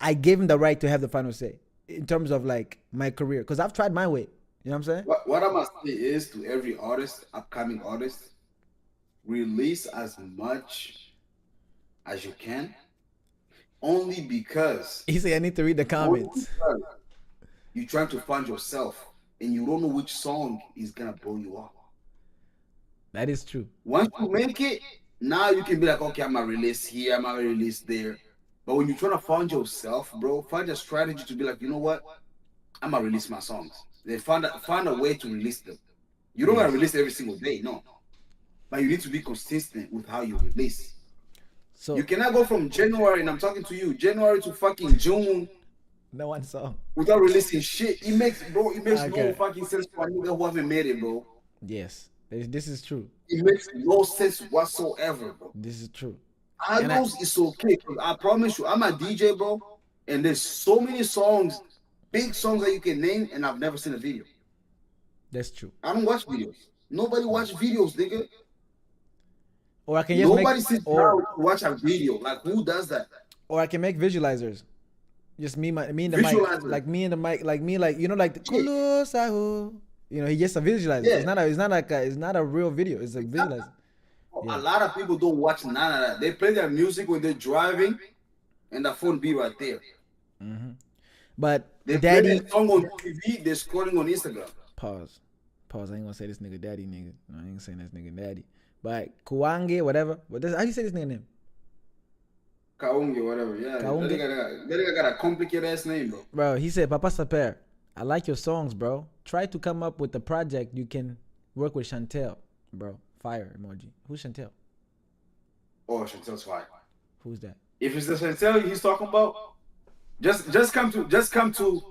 I gave him the right to have the final say in terms of like my career because I've tried my way. You know what I'm saying? What I must say is to every artist, upcoming artist, release as much as you can. Only because He said I need to read the comments. you're trying to find yourself and you don't know which song is gonna blow you up. That is true. Once you make it, now you can be like, okay, I'm gonna release here, I'm gonna release there. But when you're trying to find yourself, bro, find a strategy to be like, you know what? I'm gonna release my songs. Then find a way to release them. You don't gotta release every single day, no. But you need to be consistent with how you release. So You cannot go from January, and I'm talking to you, January to fucking June no one song. without releasing shit. It makes Okay. no fucking sense for a nigga who haven't made it, bro. Yes, this is true. It makes no sense whatsoever, bro. This is true. Albums is okay. 'Cause I promise you, I'm a DJ, bro, and there's so many songs, big songs that you can name, and I've never seen a video. That's true. I don't watch videos. Nobody watch videos, nigga. Or I can just Nobody make, sits down to watch a video. Like, who does that? or I can make visualizers. Just me and the mic, Visualizer. like me and the mic, like me, like like the Kolosaho. He just a visualizer. Yeah. It's not a real video. It's a visualizer. A lot of people don't watch none of that. They play their music when they're driving, and the phone be right there. But They daddy, play that song on TV. They're scrolling on Instagram. pause. I ain't gonna say this nigga daddy, nigga. No, I ain't saying this nigga daddy. But Kuwange, whatever. But how do you say this nigga name? Kaunge, whatever. Yeah, Kaunge. that nigga got a complicated ass name, bro. Bro, he said, Papa Saper, I like your songs, bro. Try to come up with a project you can work with Chantel, bro. Fire emoji. Who's Chantel? Oh, Chantel's fine. Who's that? If it's the Chantel he's talking about, just come to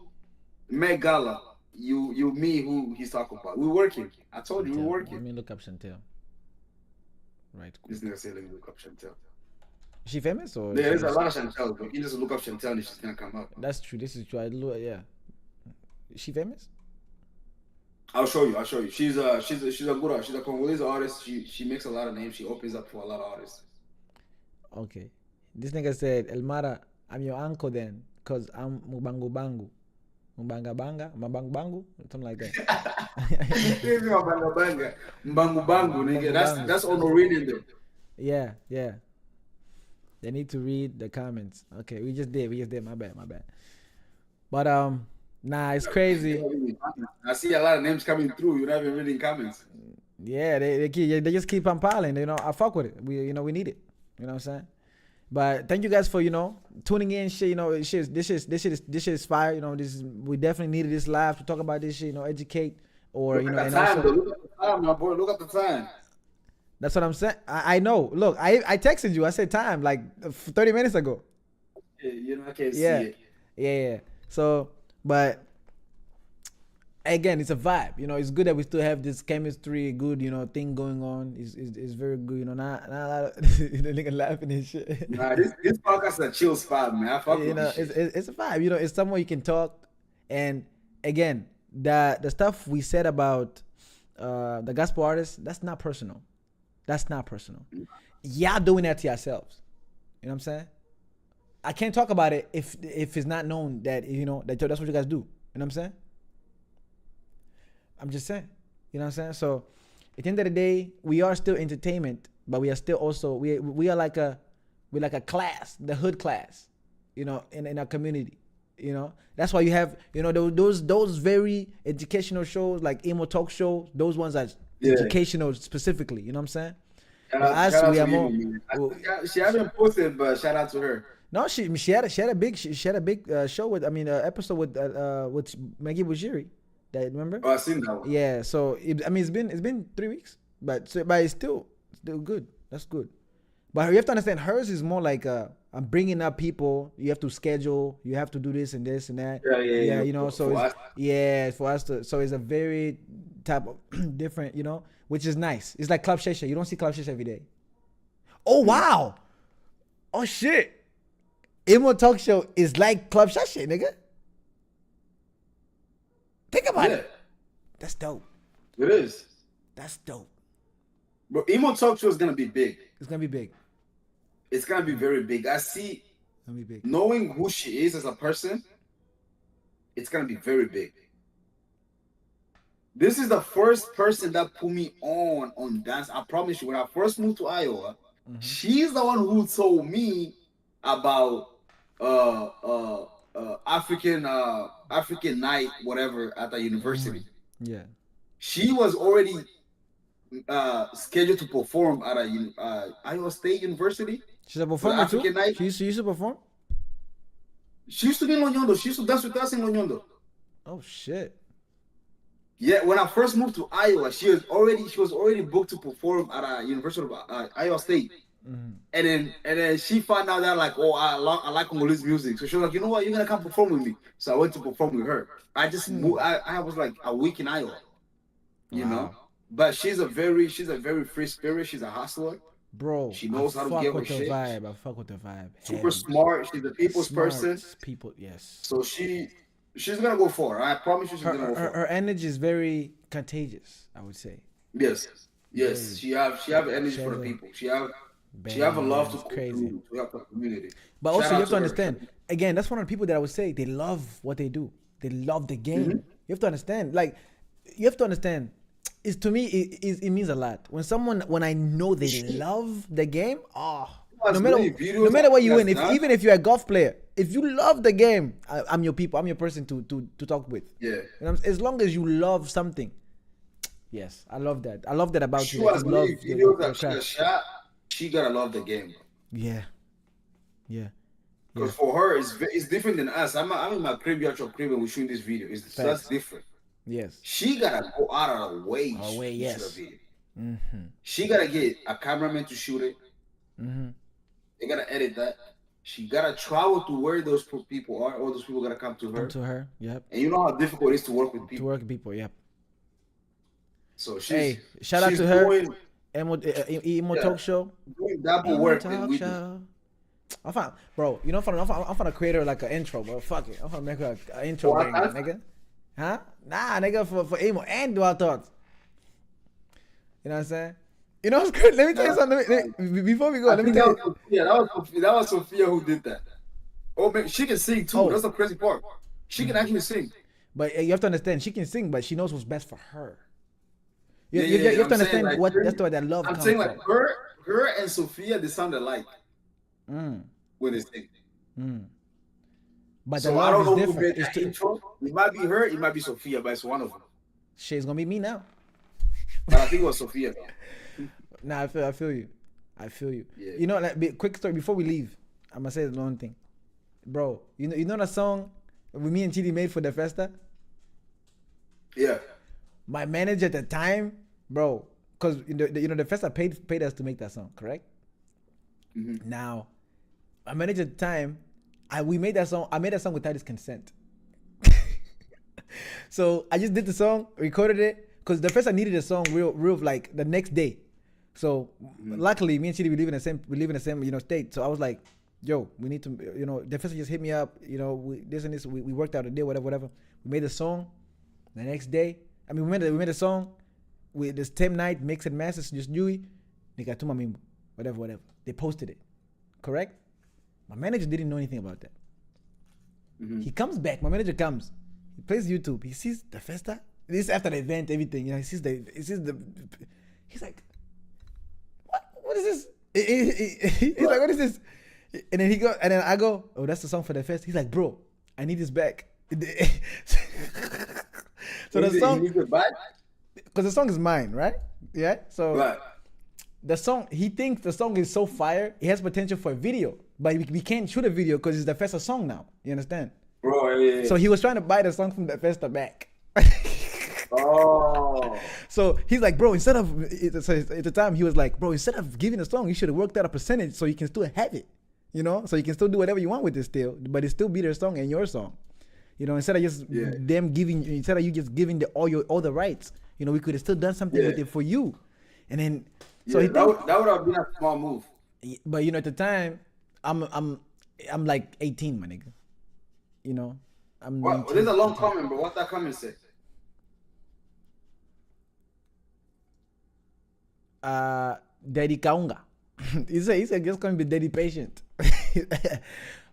Met Gala. You me who he's talking about. We're working. I told you Chantel. we're Let working. me look up Chantel. Right. This nigga said let me look up Chantel. Is she famous or? There's a lot of Chantel, but you just look up Chantel and she's gonna come up. That's true. This is true. Yeah. Is she famous? I'll show you. She's a good artist. She's a Congolese artist. She makes a lot of names. She opens up for a lot of artists. Okay. This nigga said, Elmara, I'm your uncle then, cause I'm Mubangu Bangu. Mbanga Banga, Mabangu Bangu, something like that. Mbangu bangu, nigga. That's honoring them. Yeah. They need to read the comments. Okay, we just did. My bad. But nah, it's crazy. I see a lot of names coming through. You're not even reading comments. Yeah, they just keep on piling. I fuck with it. We need it. You know what I'm saying? But thank you guys for tuning in. Shit, this shit is fire. We definitely needed this live to talk about this shit. Educate or Look at and the time, also. look at the time, my boy. Look at the time. That's what I'm saying. I know. Look, I texted you. I said time like 30 minutes ago. Yeah, I can't see Yeah. it. Yeah. So, but again, it's a vibe. It's good that we still have this chemistry, good, thing going on. It's very good. Not a lot of the nigga laughing and shit. Nah, this podcast is a chill spot, man. I fuck with this shit. It's a vibe. It's somewhere you can talk. And again, the stuff we said about the gospel artists, that's not personal. Y'all doing that to yourselves. You know what I'm saying? I can't talk about it if it's not known that that's what you guys do. You know what I'm saying? I'm just saying. You know what I'm saying? So at the end of the day, we are still entertainment, but we are still also we are like with like a class, the hood class, you know, in our community. You know, that's why you have, you know, those very educational shows like Emo Talk Show. Those ones are educational specifically. You know what I'm saying? Shout out to Emo, man. She hasn't posted, but shout out to her. No, she had a big show with, I mean, episode with Maggie Bujiri. That, remember? Oh, I seen that one. Yeah, so I mean, it's been 3 weeks, but it's still good. That's good. But you have to understand, hers is more like I'm bringing up people. You have to schedule. You have to do this and this and that. Yeah. You know, so for us to. So it's a very type of different, you know, which is nice. It's like Club Shisha. You don't see Club Shisha every day. Oh wow! Oh shit! Emo Talk Show is like Club Shisha, nigga. Think about it. That's dope. It is. That's dope. But Emo Talk Show is gonna be big. It's gonna be big. It's gonna be very big. I see. Gonna be big. Knowing who she is as a person, it's gonna be very big. This is the first person that put me on dance. I promise you, when I first moved to Iowa, she's the one who told me about African night, whatever, at the university. Yeah. She was already scheduled to perform at Iowa State University. She's a performer too? Night. She used to perform? She used to be in Loñondo. She used to dance with us in Loñondo. Oh shit. Yeah, when I first moved to Iowa, she was already booked to perform at a University of Iowa State. And then she found out that like, oh, I like Congolese music. So she was like, you know what, you're gonna come perform with me. So I went to perform with her. I just moved, I was like a week in Iowa. You know? But she's a very free spirit. She's a hustler. Bro, she knows how to get her shit. I fuck with the vibe. Super smart. She's a people's person. People, yes. So she's gonna go far. I promise you, she's gonna go far. Her energy is very contagious, I would say. Yes. She have energy for the people. She have a love to help the community. But also you have to understand. Again, that's one of the people that I would say they love what they do. They love the game. You have to understand. Like, you have to understand. It's, to me, it means a lot when I know they love the game. No matter what you win, even if you're a golf player, if you love the game, I'm your people. I'm your person to talk with. Yeah. As long as you love something. Yes, I love that. I love that about you. She gotta love the game. Yeah. Because for her, it's different than us. I'm in my crib, at your crib, and we shoot this video. That's different. Yes. She gotta go out of her way. Yes. To shoot a video. She gotta get a cameraman to shoot it. They gotta edit that. She gotta travel to where those people are. All those people gotta come to her. Yep. And you know how difficult it is to work with people. Yep. So she's shout out to her. Emo Talk Show. Doing double work than we do. Bro, you know, I'm gonna create her like an intro, bro. Fuck it. I'm gonna make her an intro, nigga. Huh? Nah, nigga, for emo and do our thoughts. You know what I'm saying? You know what's good? Let me tell you something. Before we go, let me tell you. Yeah, that was Sophia who did that. Oh man, she can sing too. That's the crazy part. She can actually sing. But you have to understand, she can sing, but she knows what's best for her. You have to understand like that's why that love. I'm saying like her and Sophia, they sound alike when they sing. But so I don't know who made that intro. It might be her, it might be Sophia, but it's one of them. Shit's gonna be me now. But I think it was Sophia though. Nah, I feel you. Yeah. You know, like quick story before we leave. I'm gonna say the one thing, bro. You know that song me and Chidi made for the festa. Yeah. My manager at the time, bro, because the festa paid us to make that song, correct? Now, my manager at the time. I made that song without his consent. So I just did the song, recorded it, because the first I needed a song real like the next day. So luckily, me and Chidi we live in the same state. So I was like, yo, we need to the first just hit me up. This and this. We worked out a day, whatever. We made the song. The next day, we made a song with this same night, mix and masters, just Yui. They got to my mimbo, whatever. They posted it, correct? My manager didn't know anything about that. He comes back. My manager comes. He plays YouTube. He sees the festa. This is after the event, everything. He sees the. He's like, what is this? He's like, what is this? And then I go, oh, that's the song for the fest. He's like, bro, I need this back. So the song, because the song is mine, right? Yeah. So Right. the song, he thinks the song is so fire, it has potential for a video, but we can't shoot a video because it's the Festa song now. You understand? Bro, yeah. So he was trying to buy the song from the Festa back. Oh. So he's like, bro, instead of, so at the time he was like, bro, instead of giving a song, you should have worked out a percentage so you can still have it, you know, so you can still do whatever you want with it still, but it still be their song and your song, you know, instead of just them giving, instead of you just giving all the rights, you know, we could have still done something with it for you, and then so he that would have been a small move. But you know, at the time, I'm like 18, my nigga, you know, I'm. Well, there's a long comment, bro. What's that comment say? Daddy Kaunga. he said just gonna be daddy patient.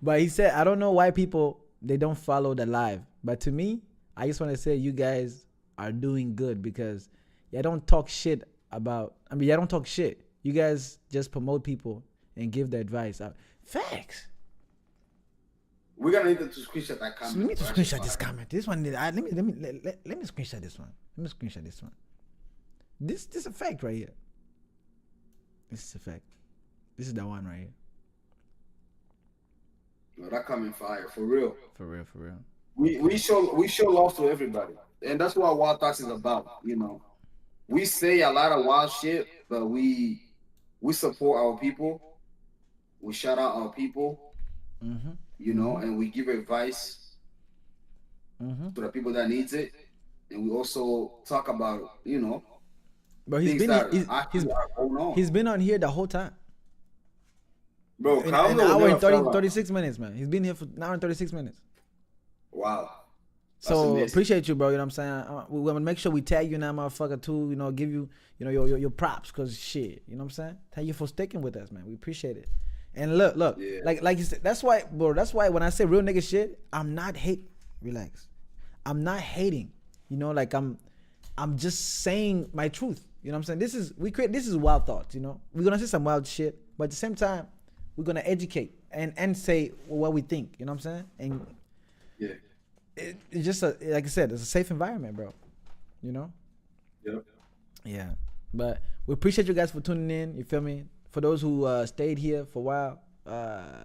But he said, I don't know why people they don't follow the live. But to me, I just want to say you guys are doing good because y'all don't talk shit about. I mean, y'all don't talk shit. You guys just promote people and give the advice. Facts. We're gonna need to screenshot that comment. So we need to screenshot this comment. This one, let me screenshot this one. Let me screenshot this one. This is a fact right here. This is a fact. This is the one right here. No, that coming fire for real. For real, for real. We show love to everybody, and that's what Wild Talks is about. You know, we say a lot of wild shit, but we support our people. We shout out our people. Mm-hmm. You know, and we give advice to the people that needs it, and we also talk about, you know. But he's been on here the whole time. Bro, an hour and 36 minutes, man. He's been here for an hour and 36 minutes. Wow. So appreciate you, bro. You know what I'm saying? We're gonna make sure we tag you in that motherfucker too. You know, give you, you know, your props, cause shit. You know what I'm saying? Thank you for sticking with us, man. We appreciate it. And look, like you said, that's why, bro. That's why when I say real nigga shit, I'm not hating. Relax. I'm not hating. You know, like I'm just saying my truth. You know what I'm saying? This is wild thoughts. You know, we're gonna say some wild shit, but at the same time, we're gonna educate and say what we think. You know what I'm saying? And it's just like I said, it's a safe environment, bro. You know? Yep. Yeah. But we appreciate you guys for tuning in. You feel me? For those who stayed here for a while,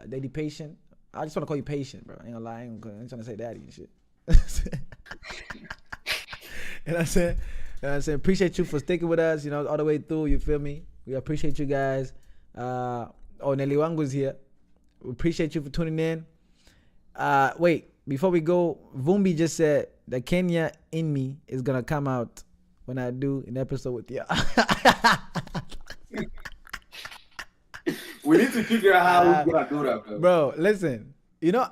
Daddy Patient. I just want to call you Patient, bro. I ain't gonna lie. I ain't trying to say Daddy and shit. And I said, appreciate you for sticking with us, you know, all the way through. You feel me? We appreciate you guys. Nelly Wangu's here. We appreciate you for tuning in. Wait, before we go, Vumbi just said the Kenya in me is gonna come out when I do an episode with you. We need to figure out how we're gonna do that, bro. Listen, you know,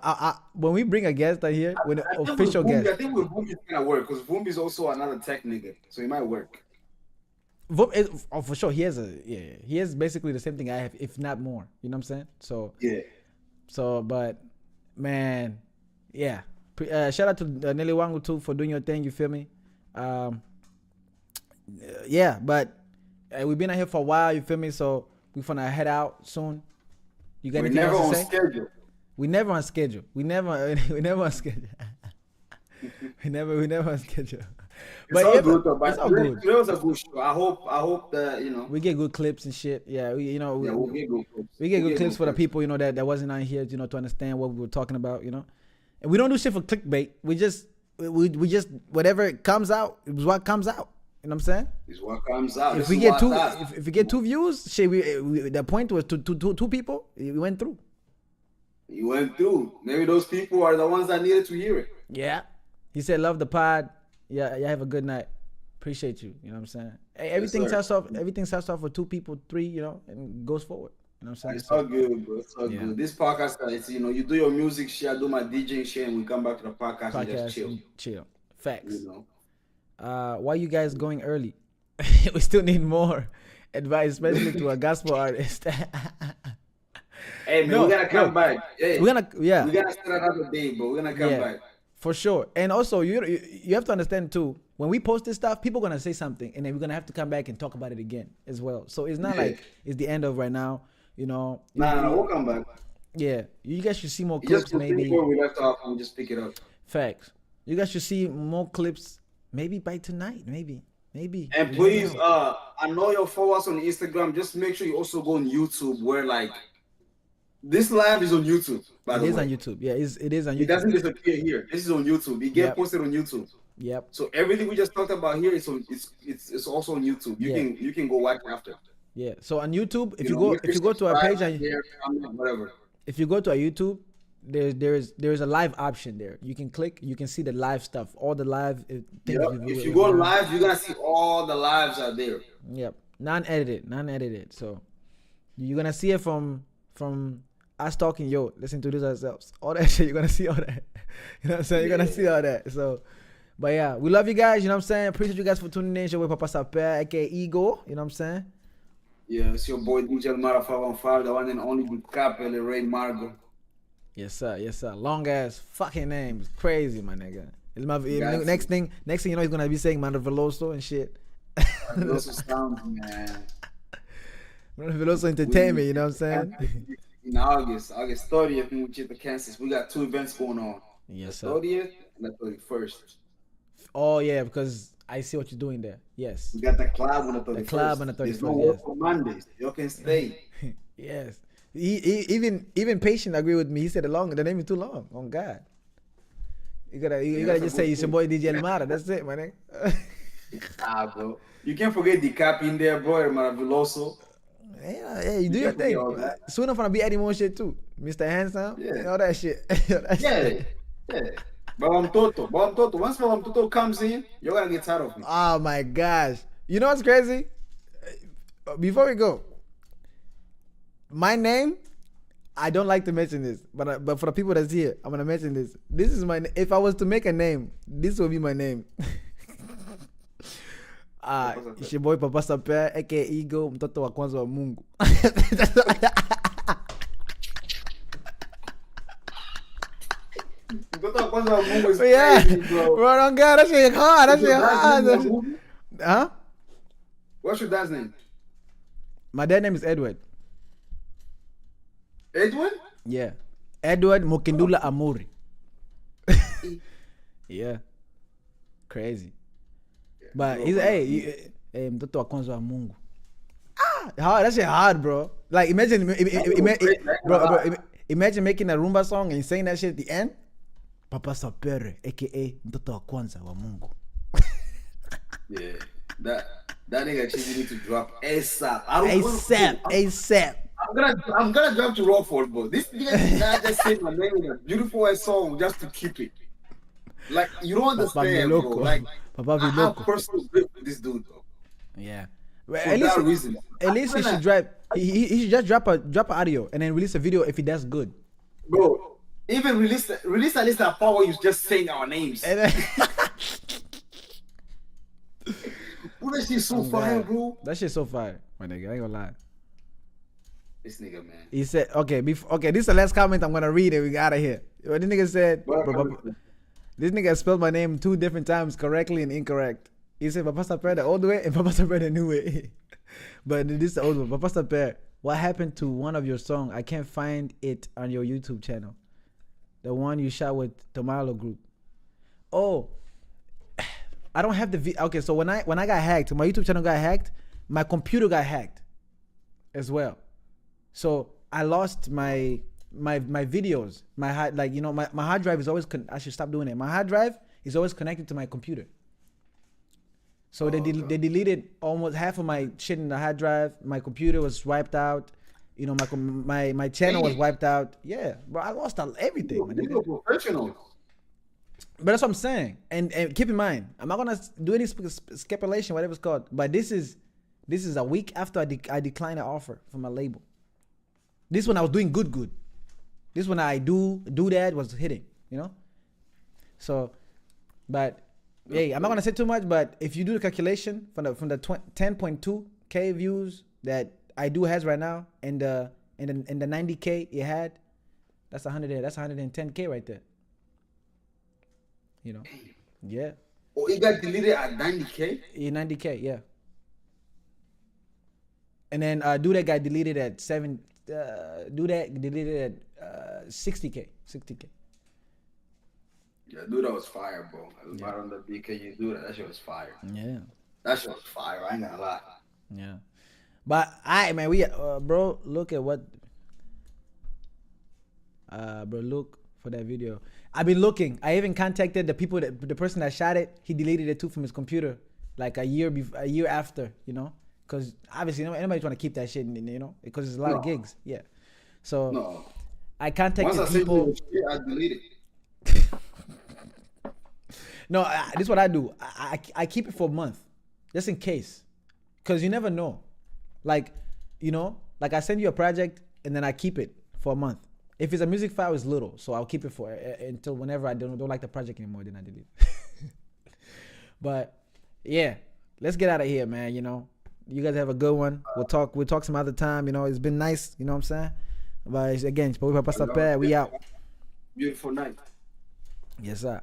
when we bring a guest out here, when an official guest, I think with Vumbi it's gonna work because Vumbi is also another tech nigga, so it might work. For sure, he has basically the same thing I have, if not more. You know what I'm saying? But man, yeah. Shout out to Nelly Wangu too for doing your thing. You feel me? Yeah, but we've been out here for a while. You feel me? So we're gonna head out soon. You got anything else to say? Schedule. We never on schedule. We never on schedule. we never on schedule. It's all good though. It's all good. It was a good show. I hope that, you know, we get good clips and shit. Yeah, we'll get good clips. We get good clips for the people, you know, that wasn't on here, you know, to understand what we were talking about, you know. And we don't do shit for clickbait. We just whatever comes out, it was what comes out. You know what I'm saying? It's what comes out. If we get two views, shit, the point was two people. We went through. You went through. Maybe those people are the ones that needed to hear it. Yeah. He said, "Love the pod. Yeah, have a good night. Appreciate you." You know what I'm saying? Hey, everything starts off with 2 people, 3, you know, and goes forward. You know what I'm saying? It's all good, bro. It's all good. This podcast, it's, you know, you do your music shit, I do my DJing shit, and we come back to the podcast and just chill. Facts. You know? Why you guys going early? We still need more advice, especially to a gospel artist. Hey man, we gotta come back. Hey, we gotta start another day, but we're gonna come back. For sure. And also, you have to understand too, when we post this stuff, people are gonna say something, and then we're gonna have to come back and talk about it again as well. So it's not like it's the end of right now. You know. Nah, we'll come back. Yeah, you guys should see more You just clips, continue maybe. where we left off and we just pick it up. Facts. You guys should see more clips, maybe by tonight, maybe. And You never please, know. I know you'll follow us on Instagram. Just make sure you also go on YouTube, where like this live is on YouTube. By It the is way, on YouTube. Yeah, it is on it doesn't YouTube. disappear here. This is on YouTube. It get Yep. posted on YouTube. Yep. So everything we just talked about here is on. It's also on YouTube. You can go watch after. Yeah. So on YouTube, if You you know, go make if sure you go to our subscribe, page and share, comment, whatever. if you go to our YouTube, there's a live option there. You can click, you can see the live stuff, all the live things. Yep. If you go live, you're gonna see all the lives are there. Yep, non-edited. So you're gonna see it from us talking, yo, let's introduce ourselves, all that shit. You're gonna see all that. You know what I'm saying? You're gonna see all that. So, but yeah, we love you guys. You know what I'm saying? Appreciate you guys for tuning in. It's your boy Papa Saper, aka Ego. You know what I'm saying? Yeah, it's your boy DJ Mara 515, the one and only with Cap and Ray Margo. Yes sir. Long ass fucking name. It's crazy, my nigga. It's my Got next thing you know, he's gonna be saying Mando Veloso and shit. Those are sounds, man. Mando Veloso Entertainment. You know what I'm saying? In August 30th in Wichita, Kansas, we got 2 events going on. Yes The sir. 30th and the 31st. Oh yeah, because I see what you're doing there. Yes. We got the club on the 31st. The club on the There's no 31st, work yes. for Mondays. You can stay. Yes. Even Patient agreed with me. He said the name is too long. On God. You gotta just say it's your boy DJ Elmara. That's it, my nigga. Bro. You can't forget the Cap in there, bro. Maravilloso. Yeah, you do your can't forget all thing. that. Soon I'm gonna be adding more shit too. Mr. Handsome. Yeah. All that shit. Yeah. Babam Toto. Once Babam Toto comes in, you're gonna get tired of me. Oh my gosh. You know what's crazy? Before we go, my name, I don't like to mention this, but for the people that's here, I'm gonna mention this. This is my. If I was to make a name, this will be my name. It's your boy Papa Saper, aka Ego, mtoto wa kwanza wa Mungu. Yeah, bro, don't get that shit hard. That shit hard. Huh? What's your dad's name? My dad's name is Edward. Edwin? Yeah, Edward Mokindula Amuri. Yeah, crazy. But he's mtoto wa kwanza wa Mungu. Hard. That shit hard, bro. Like imagine making a rumba song and saying that shit at the end. Papa Sapere, aka mtoto wa kwanza wa Mungu. Yeah, that nigga actually need to drop ASAP. ASAP. I'm gonna drop to Rockford, bro. This nigga did not just say my name in a beautiful ass song just to keep it. Like you don't understand, bro. Like Papa I have personal grip with this dude, bro. Yeah. For that reason. At least he should drive. He should just drop a audio and then release a video if he does good. Bro, even release at least that part where you just saying our names. And then, that shit so fire, bro. That shit so fire, my nigga. I ain't gonna lie. This nigga, man. He said, okay, this is the last comment I'm gonna read and we got out of here. What this nigga said, this nigga spelled my name 2 different times, correctly and incorrect. He said Papa Saper the old way and Papa Saper the new way. But this is the old one. Papa Saper, what happened to one of your songs? I can't find it on your YouTube channel. The one you shot with Tomalo Group. Oh, I don't have the video. Okay, so when I got hacked, my YouTube channel got hacked, my computer got hacked as well. So I lost my videos. My hard drive is always I should stop doing it. My hard drive is always connected to my computer. So they deleted almost half of my shit in the hard drive. My computer was wiped out. You know, my channel was wiped out. Yeah, bro, I lost everything. You're professional. But that's what I'm saying. And keep in mind, I'm not gonna do any speculation, whatever it's called. But this is a week after I declined the offer from my label. This one I was doing good. This one I do that was hitting, you know. So, but hey, I'm not gonna say too much. But if you do the calculation from the 10.2K views that I do has right now, and the 90K it had, that's 110K right there. You know, yeah. Oh, it got deleted at 90K? 90K, yeah. And then do that got deleted at 7. Do that deleted at 60K. Yeah, dude, that was fire, bro. I was right on the beat. Can you do that? That shit was fire. Yeah. That shit was fire. I ain't gonna lie. Yeah. But man, we bro, look at what bro, look for that video. I've been looking. I even contacted the person that shot it. He deleted it too from his computer, like a year after, you know, because obviously anybody's trying to keep that shit, you know, because there's a lot of gigs. Yeah. So I contacted Once people. I sent you the shit, I deleted it. No, this is what I do. I keep it for a month, just in case, because you never know. Like, you know, like I send you a project and then I keep it for a month. If it's a music file, it's little, so I'll keep it for until whenever I don't like the project anymore, then I delete it. But yeah, let's get out of here, man. You know, you guys have a good one. We'll talk some other time. You know, it's been nice. You know what I'm saying? But again, we out. Beautiful night. Yes, sir.